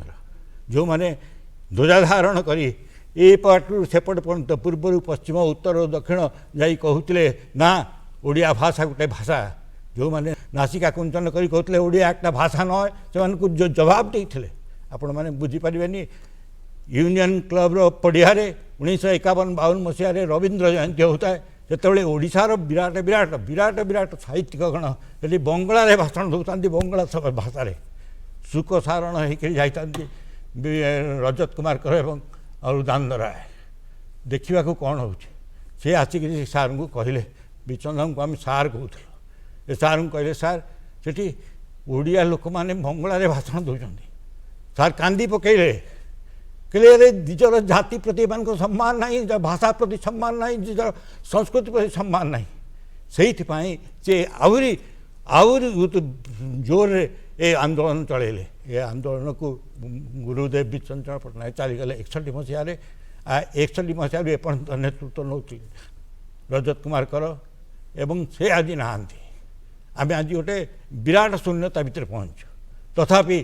Speaker 2: जो मैंने ध्वजाधारण करी ए पटू सेपट पर्यंत पूर्व पश्चिम उत्तर और दक्षिण जाई कहते ना ओडिया भाषा गोटे भाषा जो मैंने नासिका कुंचन करी कहते ओडिया एक भाषा नए से जो जवाब देते आपण मैंने बुझीपारे यूनियन क्लब पड़िया 1951-52 मसीह रवींद्र जयंती होता है से ओडिशार विराट विराट विराट विराट साहित्यिक गण से बंगला भाषण दौरान बंगला भाषा सुख सारण होता रजत कुमार कर एवं उदानंद राय देखा कौन हो सी आसिक सार को कहले विष्णु को आम सार कहूँ सार को कहले सार से ओडिया लोक मैंने बंगला भाषण दौरान सार कांदी पकड़े कहले निजर जाति प्रति मान सम्मान ना भाषा प्रति सम्मान ना निजर संस्कृति प्रति सम्मान ना से आहरी जोर ए आंदोलन चलेले ये आंदोलन को गुरुदेव विष्णु चरण पट्टनायक चलीगले 61 मसीह 61 मसीह एपर्यंत नेतृत्व नौ रजत कुमार कर एवं से आज नहांती आम आज गोटे विराट शून्यता भितर पहुँचु तथापि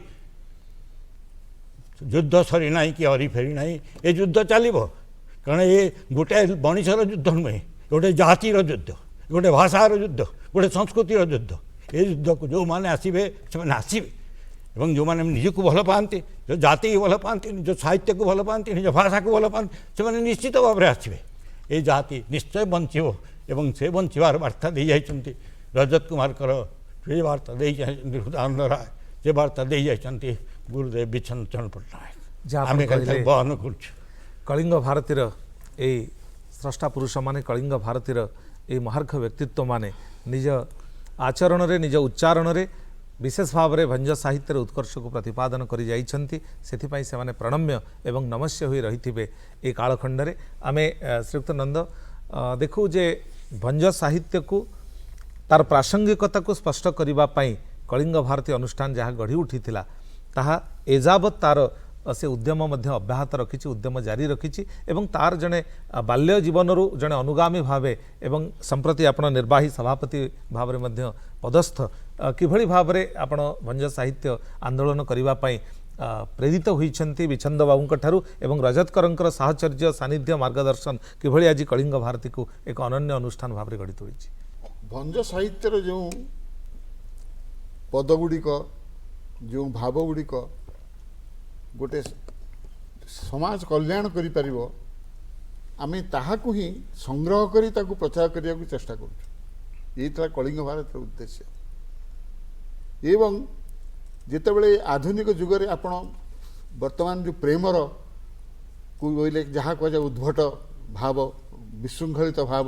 Speaker 2: युद्ध सरी ना कि अरी फेरी ना ये युद्ध चलो कारण ये गोटे मनीषर युद्ध नुहे गोटे जातिर युद्ध गोटे भाषार युद्ध गोटे संस्कृतिर युद्ध ये युद्ध को जो मैंने आसवे से आसवे और जो मैंने निज को भल पाती जो जाति को भल पाती निज साहित्य को भल पाती निज भाषा को भल पाती से निश्चित भाव में आसवे ये जाति निश्चय बंचो एवं से बंचार वार्ता दे जाती रजत कुमार कर से वार्ता दे उदानंद राय से वार्ता दे जाती गुरुदेव विष्णु चरण पट्टनायक बहन कर
Speaker 1: कलिंग भारतीर ये स्रष्टा पुरुष माने कलिंग भारतीर ये महार्घ व्यक्तित्व माने निज आचरण रे निज उच्चारण रे विशेष भाव में भंज साहित्य उत्कर्ष को प्रतिपादन कर से प्रणम्य एवं नमस्य हो रही ए कालखंड आमे श्रीयुक्त नंद देखू जे भंज साहित्य को तार प्रासंगिकता को स्पष्ट करने कलिंग भारती अनुष्ठान जहाँ गढ़ी उठी ताहा एजावत तार से उद्यम मध्य अब्याहत रखी उद्यम जारी रखी एवं तार जड़े बाल्य जीवन रु जड़े अनुगामी भावे एवं संप्रति आपण निर्वाही सभापति भाव में मध्य पदस्थ किभली भाव में आपण भंज साहित्य आंदोलन करने प्रेरित होती विछंद बाबू ठारू एवं रजतकर साहचर्य सानिध्य मार्गदर्शन किभली आज कलिंग भारती को एक अनन्य अनुष्ठान भाव में गढ़ी तोड़ी।
Speaker 3: भंज साहित्यर जो पदगुड़िक जो भावगुड़िक गोटे समाज कल्याण करि आमे ताहाकु ही संग्रह करी ताकु प्रचार करिया को चेष्टा करूँ। ये कलिंग भारत उद्देश्य एवं जितेबले आधुनिक जुगरे आपण वर्तमान जो प्रेमर को बोले जहाँ कह उद्भट भाव विशृंखलित भाव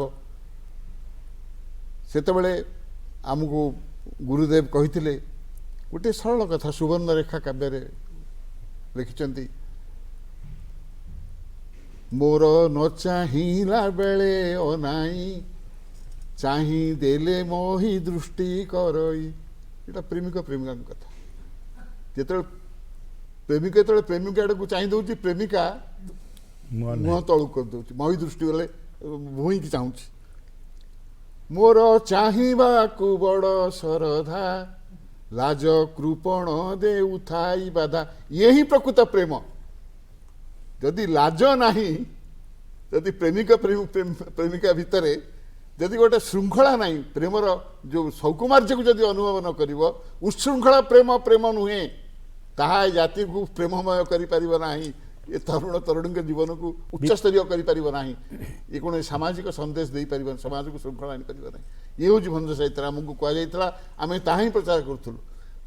Speaker 3: सेतबले आमको गुरुदेव कही गोटे सरल कथा सुवर्ण रेखा काव्य लिखिंट मोर न चाहिला बेले अनाई चाही देले मोहि दृष्टि करई एटा प्रेमिक प्रेमिका कथा जो प्रेमिक जो प्रेमिका को चाह दौर प्रेमिका मुह तलू कर दौर मोहि दृष्टि गले भूई की चाहूँ मोर चाहिबाकु बड़ सरधा लाज कृपण दे उठाई बाधा यही प्रकृत प्रेम जदि लाज नहीं जदि प्रेमिका प्रेमिका भितर जदि गोटे श्रृंखला नहीं प्रेमर जो सौकुमार्य को जदि अनुभव न कर उच्छृंखला प्रेम प्रेम नुहे ताहा जाति को प्रेममय करें ये तरुण तरुणी के जीवन को उच्चस्तरीय करें ये कौन सामाजिक संदेश दे पार समाज को श्रृंखला आनी पार ये हूँ भंज साहित्य आमको कहुला आम ता ही प्रचार करूँ।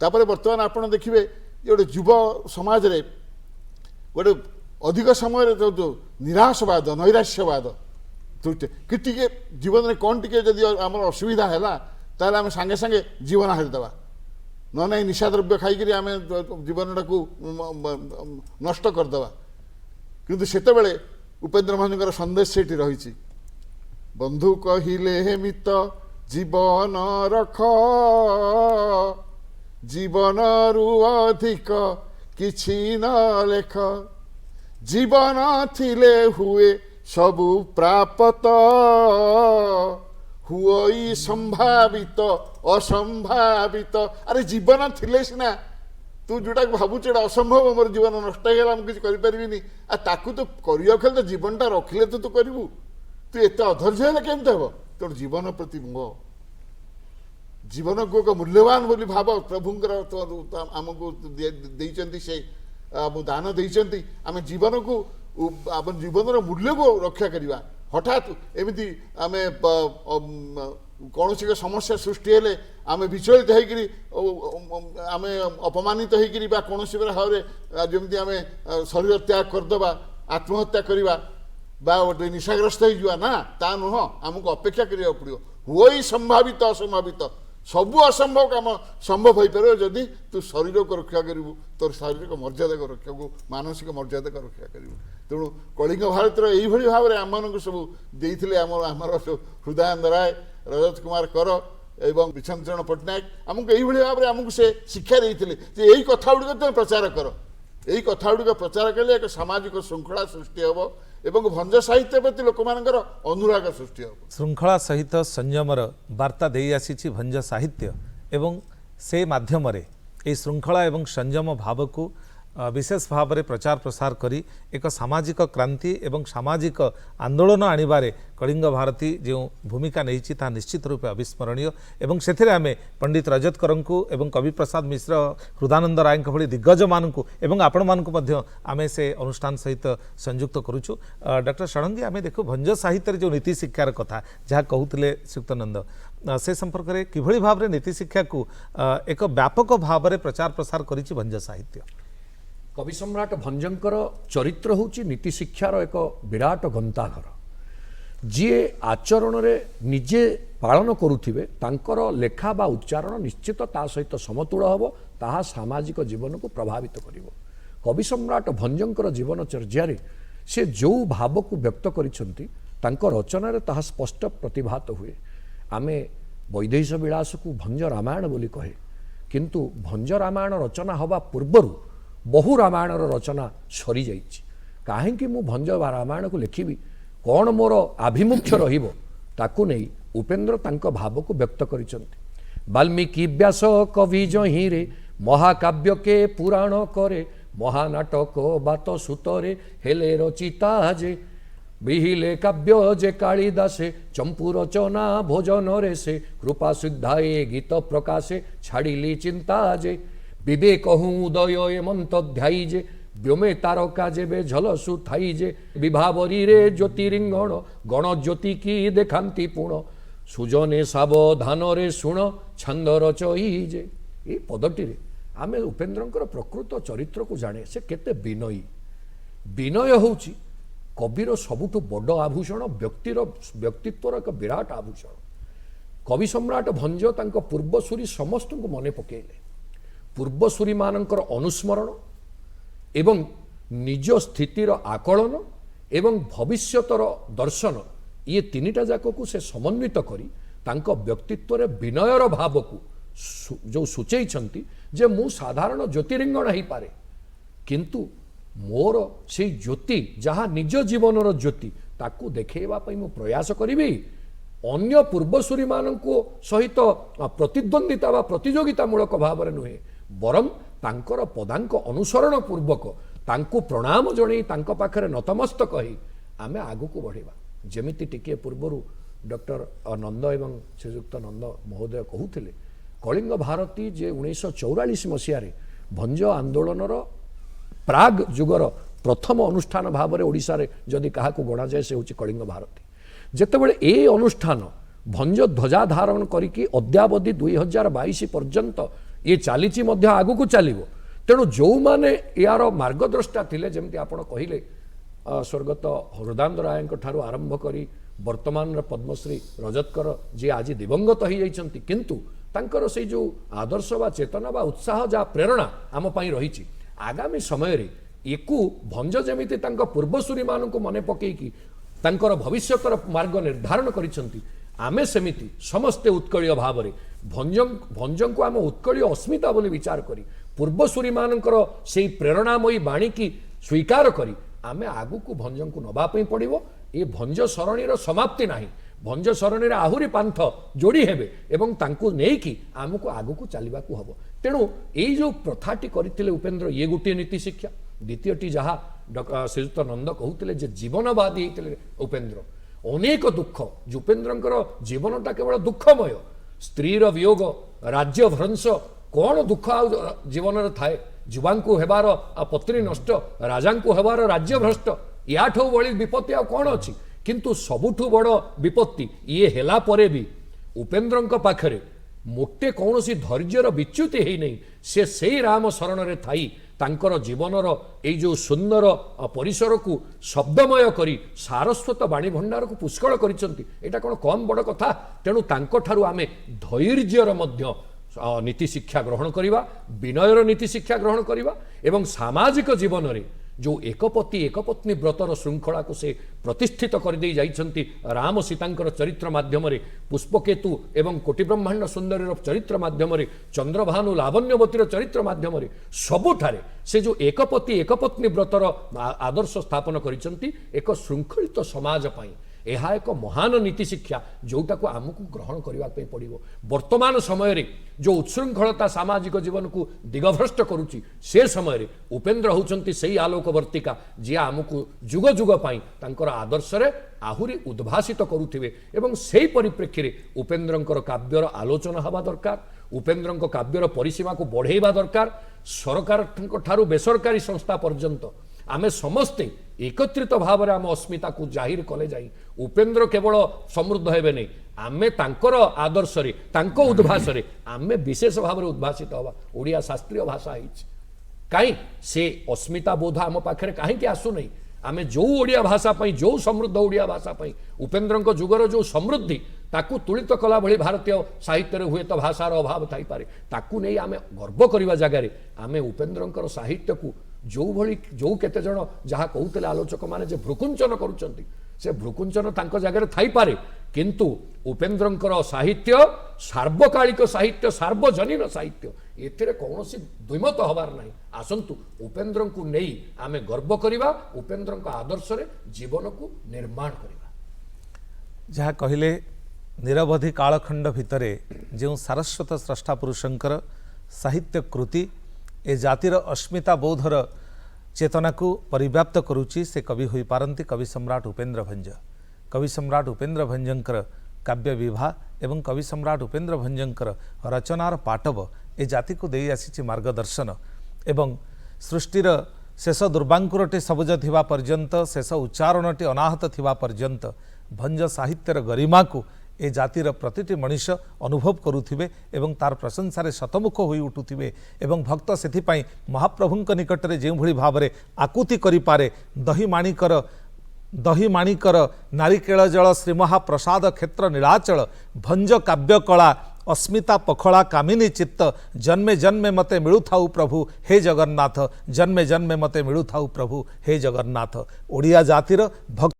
Speaker 3: बर्तमान आप देखिए गोटे युव समाज रे गोटे अधिक समय जो निराशवाद नैराश्यवाद कि टे जीवन में कौन टे जदि आम असुविधा है ताल आम सांगे सांगे जीवन हारिदेवा न ना निशाद्रव्य खाई आम जीवन टाक नष्ट करदे किंतु सेतबेले उपेन्द्र महाजन संदेश से रही बंधु कहिले मित जीवन रख जीवन रु अधिक किछि न लेख जीवन थिले हुए सबु प्राप्त हुई संभावित असंभावित अरे जीवन थिले सिना तू जोटा भावुच असंभव मोर जीवन नष्ट होगा मुझे करें ताकू तो कर तो जीवनटा रखिले तो तू करू तू एत अधर्य है केमती हम तेणु जीवन प्रति मोह जीवन को एक मूल्यवान बोली भाव प्रभुंकर आमको देइचंती से दान देइचंती आम जीवन को आम जीवन मूल्य को रक्षा करवा हठात एमती आम कौन सी समस्या सृष्टि हेले आम विचलित होमें अपमानित होकर कौन सी भाव में जमी आम शरीर त्याग करदे आत्महत्या करवा गोटे निशाग्रस्त हो ता नुह आमको अपेक्षा करा पड़ो हुई संभावित असंभावित सबू असंभव काम संभव हो पार जदि तू शरीर को रक्षा करू तोर शारीरिक मर्यादा को रक्षा को मानसिक मर्यादा को रक्षा करू तेणु कलिंग भारत यही भाव में आम सब देते आमर हृदयानंद राय रजत कुमार कर एवं विछंचरण पट्टनायक आमको यही भाव में आमको से शिक्षा देते यही कथा गुड़िक तुम प्रचार कर यही कथा गुड़िक प्रचार कले एक सामाजिक श्रृंखला सृष्टि हम एवं भंज साहित्य प्रति लोक मानकर अनुराग सृष्टि हम
Speaker 1: श्रृंखला सहित संयमर वार्ता दे आसी भंज साहित्य एवं से माध्यम ए श्रृंखला एवं संयम भाव को विशेष भाव में प्रचार प्रसार करी एक सामाजिक क्रांति एवं सामाजिक आंदोलन आनिबारे कलिंग भारती जो भूमिका नहीं ता निश्चित रूपे अविस्मरणीय एवं से आम पंडित रजतकर एवं कवि प्रसाद मिश्र हृदयानंद राय भली दिग्गज मानू एवं आपण मानू आम से अनुष्ठान सहित संयुक्त करुचु। डॉक्टर षडंगी आम देखु भंज साहित्य जो नीति शिक्षार कथा जहाँ कहते श्रीयुक्तनंद से संपर्क में किभली भाव में नीति शिक्षा को एक व्यापक भाव में प्रचार प्रसार करिछि भंज साहित्य।
Speaker 4: कवि सम्राट भंजंकर चरित्र होची नीति शिक्षार एक विराट गंताघर ଯିଏ ଆଚରଣରେ ନିଜେ ପାଳନ କରୁଥିବେ ତାଙ୍କର ଲେଖା ବା ଉଚ୍ଚାରଣ ନିଶ୍ଚିତ ତା ସହିତ ସମତୁଳ ହେବ, ତାହା ସାମାଜିକ ଜୀବନକୁ ପ୍ରଭାବିତ କରିବ। କବି ସମ୍ରାଟ ଭଞ୍ଜଙ୍କର ଜୀବନଚର୍ଯ୍ୟାରେ ସେ ଯେଉଁ ଭାବକୁ ବ୍ୟକ୍ତ କରିଛନ୍ତି ତାଙ୍କ ରଚନାରେ ତାହା ସ୍ପଷ୍ଟ ପ୍ରତିଭାତ ହୁଏ। ଆମେ ବୈଦେହୀଶ ବିଳାସକୁ ଭଞ୍ଜ ରାମାୟଣ ବୋଲି କହେ, କିନ୍ତୁ ଭଞ୍ଜ ରାମାୟଣ ରଚନା ହେବା ପୂର୍ବରୁ ବହୁ ରାମାୟଣର ରଚନା ସରିଯାଇଛି। କାହିଁକି ମୁଁ ଭଞ୍ଜ ରାମାୟଣକୁ ଲେଖିବି, କ'ଣ ମୋର ଆଭିମୁଖ୍ୟ ରହିବ, ତାକୁ ନେଇ ଉପେନ୍ଦ୍ର ତାଙ୍କ ଭାବକୁ ବ୍ୟକ୍ତ କରିଛନ୍ତି। ବାଲ୍ମୀକି ବ୍ୟାସ କବି ଜହିଁରେ ମହାକାବ୍ୟକେ ପୁରାଣ କରେ, ମହାନାଟକ ବାତ ସୂତରେ ହେଲେ ରଚିତା ଯେ, ବିହିଲେ କାବ୍ୟ ଯେ କାଳିଦାସେ ଚମ୍ପୁ ରଚନା ଭୋଜନରେ ସେ, କୃପା ସିଦ୍ଧାଏ ଗୀତ ପ୍ରକାଶେ ଛାଡ଼ିଲି ଚିନ୍ତା ଯେ, ବିବେକ ହୁଁ ଉଦୟ ଏମନ୍ତ ଧ୍ୟାଇ ଯେ, ବ୍ଯୋମେ ତାରକା ଯେବେ ଝଲସୁ ଥାଇ ଯେ, ବିଭାବରୀରେ ଜ୍ୟୋତିରିଙ୍ଗଣ ଗଣ ଜ୍ୟୋତି କି ଦେଖାନ୍ତି ପୁଣ, ସୁଜନେ ସାବଧାନରେ ଶୁଣ ଛନ୍ଦ ରଚଇ ଯେ। ଏଇ ପଦଟିରେ ଆମେ ଉପେନ୍ଦ୍ରଙ୍କର ପ୍ରକୃତ ଚରିତ୍ରକୁ ଜାଣେ, ସେ କେତେ ବିନୟୀ। ବିନୟ ହେଉଛି କବିର ସବୁଠୁ ବଡ଼ ଆଭୂଷଣ, ବ୍ୟକ୍ତିତ୍ୱର ଏକ ବିରାଟ ଆଭୂଷଣ। କବି ସମ୍ରାଟ ଭଞ୍ଜ ତାଙ୍କ ପୂର୍ବସୂରୀ ସମସ୍ତଙ୍କୁ ମନେ ପକାଇଲେ। ପୂର୍ବସୂରୀମାନଙ୍କର ଅନୁସ୍ମରଣ ଏବଂ ନିଜ ସ୍ଥିତିର ଆକଳନ ଏବଂ ଭବିଷ୍ୟତର ଦର୍ଶନ, ଇଏ ତିନିଟା ଯାକକୁ ସେ ସମନ୍ୱିତ କରି ତାଙ୍କ ବ୍ୟକ୍ତିତ୍ୱରେ ବିନୟର ଭାବକୁ ଯେଉଁ ସୂଚେଇଛନ୍ତି ଯେ ମୁଁ ସାଧାରଣ ଜ୍ୟୋତିରିଙ୍ଗଣ ହେଇପାରେ, କିନ୍ତୁ ମୋର ସେଇ ଜ୍ୟୋତି ଯାହା ନିଜ ଜୀବନର ଜ୍ୟୋତି ତାକୁ ଦେଖେଇବା ପାଇଁ ମୁଁ ପ୍ରୟାସ କରିବି। ଅନ୍ୟ ପୂର୍ବସୂରୀମାନଙ୍କ ସହିତ ପ୍ରତିଦ୍ୱନ୍ଦିତା ବା ପ୍ରତିଯୋଗିତାମୂଳକ ଭାବରେ ନୁହେଁ, ବରଂ ତାଙ୍କର ପଦାଙ୍କ ଅନୁସରଣ ପୂର୍ବକ ତାଙ୍କୁ ପ୍ରଣାମ ଜଣାଇ ତାଙ୍କ ପାଖରେ ନତମସ୍ତକ ହେଇ ଆମେ ଆଗକୁ ବଢ଼ିବା। ଯେମିତି ଟିକିଏ ପୂର୍ବରୁ ଡକ୍ଟର ନନ୍ଦ ଏବଂ ଶ୍ରୀଯୁକ୍ତ ନନ୍ଦ ମହୋଦୟ କହୁଥିଲେ, କଳିଙ୍ଗ ଭାରତୀ ଯେ 1944 ମସିହାରେ ଭଞ୍ଜ ଆନ୍ଦୋଳନର ପ୍ରାଗ୍ ଯୁଗର ପ୍ରଥମ ଅନୁଷ୍ଠାନ ଭାବରେ ଓଡ଼ିଶାରେ ଯଦି କାହାକୁ ଗଣାଯାଏ ସେ ହେଉଛି କଳିଙ୍ଗ ଭାରତୀ। ଯେତେବେଳେ ଏ ଅନୁଷ୍ଠାନ ଭଞ୍ଜ ଧ୍ୱଜା ଧାରଣ କରିକି ଅଦ୍ୟାବଧି 2022 ପର୍ଯ୍ୟନ୍ତ ଇଏ ଚାଲିଛି, ମଧ୍ୟ ଆଗକୁ ଚାଲିବ। ତେଣୁ ଯେଉଁମାନେ ଏହାର ମାର୍ଗଦ୍ରଷ୍ଟା ଥିଲେ, ଯେମିତି ଆପଣ କହିଲେ ସ୍ୱର୍ଗତ ହୃଦାନନ୍ଦ ରାୟଙ୍କ ଠାରୁ ଆରମ୍ଭ କରି ବର୍ତ୍ତମାନର ପଦ୍ମଶ୍ରୀ ରଜତକର ଯିଏ ଆଜି ଦିବଙ୍ଗତ ହୋଇଯାଇଛନ୍ତି, କିନ୍ତୁ ତାଙ୍କର ସେଇ ଯେଉଁ ଆଦର୍ଶ ବା ଚେତନା ବା ଉତ୍ସାହ ଯାହା ପ୍ରେରଣା ଆମ ପାଇଁ ରହିଛି, ଆଗାମୀ ସମୟରେ ୟାକୁ ଭଞ୍ଜ ଯେମିତି ତାଙ୍କ ପୂର୍ବସୂରୀମାନଙ୍କୁ ମନେ ପକାଇକି ତାଙ୍କର ଭବିଷ୍ୟତର ମାର୍ଗ ନିର୍ଦ୍ଧାରଣ କରିଛନ୍ତି, ଆମେ ସେମିତି ସମସ୍ତେ ଉତ୍କଳୀୟ ଭାବରେ ଭଞ୍ଜଙ୍କୁ ଆମ ଉତ୍କଳୀୟ ଅସ୍ମିତା ବୋଲି ବିଚାର କରି ପୂର୍ବସୂରୀମାନଙ୍କର ସେଇ ପ୍ରେରଣାମୟୀ ବାଣୀକି ସ୍ୱୀକାର କରି ଆମେ ଆଗକୁ ଭଞ୍ଜଙ୍କୁ ନେବା ପାଇଁ ପଡ଼ିବ। ଏ ଭଞ୍ଜ ସରଣୀର ସମାପ୍ତି ନାହିଁ, ଭଞ୍ଜ ସରଣୀରେ ଆହୁରି ପାନ୍ଥ ଯୋଡ଼ି ହେବେ ଏବଂ ତାଙ୍କୁ ନେଇକି ଆମକୁ ଆଗକୁ ଚାଲିବାକୁ ହେବ। ତେଣୁ ଏଇ ଯେଉଁ ପ୍ରଥାଟି କରିଥିଲେ ଉପେନ୍ଦ୍ର, ଇଏ ଗୋଟିଏ ନୀତି ଶିକ୍ଷା। ଦ୍ୱିତୀୟଟି ଯାହା ଶ୍ରୀଯୁକ୍ତ ନନ୍ଦ କହୁଥିଲେ ଯେ ଜୀବନବାଦୀ ହେଇଥିଲେ ଉପେନ୍ଦ୍ର, ଅନେକ ଦୁଃଖ, ଉପେନ୍ଦ୍ରଙ୍କର ଜୀବନଟା କେବଳ ଦୁଃଖମୟ। ସ୍ତ୍ରୀର ବିୟୋଗ, ରାଜ୍ୟ ଭ୍ରଂଶ, କ'ଣ ଦୁଃଖ ଆଉ ଜୀବନରେ ଥାଏ? ଯୁବାଙ୍କୁ ହେବାର ପତ୍ନୀ ନଷ୍ଟ, ରାଜାଙ୍କୁ ହେବାର ରାଜ୍ୟ ଭ୍ରଷ୍ଟ, ୟାଠୁ ଭଳି ବିପତ୍ତି ଆଉ କ'ଣ ଅଛି? କିନ୍ତୁ ସବୁଠୁ ବଡ଼ ବିପତ୍ତି ଇଏ ହେଲା ପରେ ବି ଉପେନ୍ଦ୍ରଙ୍କ ପାଖରେ ମୋଟେ କୌଣସି ଧୈର୍ଯ୍ୟର ବିଚ୍ୟୁତି ହେଇନାହିଁ। ସେ ସେଇ ରାମ ଶରଣରେ ଥାଇ ତାଙ୍କର ଜୀବନର ଏଇ ଯେଉଁ ସୁନ୍ଦର ପରିସରକୁ ଶବ୍ଦମୟ କରି ସାରସ୍ୱତ ବାଣୀ ଭଣ୍ଡାରକୁ ପୁଷ୍କଳ କରିଛନ୍ତି। ଏଇଟା କ'ଣ କମ୍ ବଡ଼ କଥା? ତେଣୁ ତାଙ୍କଠାରୁ ଆମେ ଧୈର୍ଯ୍ୟର ମଧ୍ୟ ନୀତି ଶିକ୍ଷା ଗ୍ରହଣ କରିବା, ବିନୟର ନୀତି ଶିକ୍ଷା ଗ୍ରହଣ କରିବା ଏବଂ ସାମାଜିକ ଜୀବନରେ ଯେଉଁ ଏକପତି ଏକପତ୍ନୀ ବ୍ରତର ଶୃଙ୍ଖଳାକୁ ସେ ପ୍ରତିଷ୍ଠିତ କରିଦେଇ ଯାଇଛନ୍ତି ରାମ ସୀତାଙ୍କର ଚରିତ୍ର ମାଧ୍ୟମରେ, ପୁଷ୍ପକେତୁ ଏବଂ କୋଟି ବ୍ରହ୍ମାଣ୍ଡ ସୁନ୍ଦରୀର ଚରିତ୍ର ମାଧ୍ୟମରେ, ଚନ୍ଦ୍ରଭାନୁ ଲାବଣ୍ୟବତୀର ଚରିତ୍ର ମାଧ୍ୟମରେ, ସବୁଠାରେ ସେ ଯେଉଁ ଏକପତି ଏକପତ୍ନୀ ବ୍ରତର ଆଦର୍ଶ ସ୍ଥାପନ କରିଛନ୍ତି ଏକ ଶୃଙ୍ଖଳିତ ସମାଜ ପାଇଁ। ଏହା ଏକ ମହାନ ନୀତି ଶିକ୍ଷା ଯେଉଁଟାକୁ ଆମକୁ ଗ୍ରହଣ କରିବା ପାଇଁ ପଡ଼ିବ। ବର୍ତ୍ତମାନ ସମୟରେ ଯେଉଁ ଉଚ୍ଛୃଙ୍ଖଳତା ସାମାଜିକ ଜୀବନକୁ ଦିଗଭ୍ରଷ୍ଟ କରୁଛି, ସେ ସମୟରେ ଉପେନ୍ଦ୍ର ହେଉଛନ୍ତି ସେହି ଆଲୋକବର୍ତ୍ତିକା ଯିଏ ଆମକୁ ଯୁଗ ଯୁଗ ପାଇଁ ତାଙ୍କର ଆଦର୍ଶରେ ଆହୁରି ଉଦ୍ଭାସିତ କରୁଥିବେ। ଏବଂ ସେହି ପରିପ୍ରେକ୍ଷୀରେ ଉପେନ୍ଦ୍ରଙ୍କର କାବ୍ୟର ଆଲୋଚନା ହେବା ଦରକାର, ଉପେନ୍ଦ୍ରଙ୍କ କାବ୍ୟର ପରିସୀମାକୁ ବଢ଼େଇବା ଦରକାର। ସରକାରଙ୍କ ଠାରୁ ବେସରକାରୀ ସଂସ୍ଥା ପର୍ଯ୍ୟନ୍ତ ଆମେ ସମସ୍ତେ ଏକତ୍ରିତ ଭାବରେ ଆମ ଅସ୍ମିତାକୁ ଜାହିର କଲେ ଯାଇ ଉପେନ୍ଦ୍ର କେବଳ ସମୃଦ୍ଧ ହେବେ ନାହିଁ, ଆମେ ତାଙ୍କର ଆଦର୍ଶରେ ତାଙ୍କ ଉଦ୍ଭାସରେ ଆମେ ବିଶେଷ ଭାବରେ ଉଦ୍ଭାସିତ ହେବା। ଓଡ଼ିଆ ଶାସ୍ତ୍ରୀୟ ଭାଷା ହେଇଛି, କାହିଁ ସେ ଅସ୍ମିତା ବୋଧ ଆମ ପାଖରେ କାହିଁକି ଆସୁନାହିଁ? आमे जो ओडिया भाषा पई जो समृद्ध ओडिया भाषा पई उपेन्द्रଙ୍କ जुगर जो समृद्धि ताकू तुलित कला भली भारतीय साहित्य रे हुए तो भाषार अभाव थाई पारे ताकू नहीं आमे गर्व करबा जगह आमे उपेन्द्रଙ୍କର साहित्य को जो भली जो केते जण जहा कहउतले आलोचक माने जे भ्रुकुंचन करूचंती से भ्रुकुंचन तांको जगह थाई पारे किंतु उपेन्द्रଙ୍କର साहित्य सार्वकालिक साहित्य सार्वजनीन साहित्य एथिरे कौनसी द्विमत हबार नहीं आसंतु उपेन्द्र को नहीं आमे गर्व करिबा उपेन्द्र आदर्श रे जीवन को निर्माण करिबा
Speaker 1: जहाँ कहले निरवधि कालखंड भितरे जो सारस्वत स्रष्टा पुरुषंकर साहित्य कृति ए जातिर अस्मिता बोधर चेतना को परिव्याप्त करुच्ची से कवि हो पारती कवि सम्राट उपेन्द्र भंज कवि सम्राट उपेन्द्र भंजंकर काव्य विवाह एवं कवि सम्राट उपेन्द्र भंजंकर रचनार पाटव ए जाति को दे आसी मार्गदर्शन एवं सृष्टिर शेष दुर्बांकुरटे सबुज थिबा पर्यंत शेष उच्चारणटी अनाहत थिबा पर्यंत भंज साहित्यर गरिमा को ए जातिर प्रतिटी मनीष अनुभव करुथिबे एवं तार प्रशंसारे शतमुख होई उठुथिबे एवं भक्त सेथिपाई महाप्रभुंक निकटरे जे भली भावरे आकुति करि पारे दही माणिकर नारिकेल जल श्रीमहाप्रसाद क्षेत्र नीलाचल भंज काव्य कला अस्मिता पखला कामिनी चित्त जन्मे जन्मे मते मिलुथाउ प्रभु हे जगन्नाथ जन्मे जन्मे मते मिलुथाउ प्रभु हे जगन्नाथ ओडिया जातिर भक्त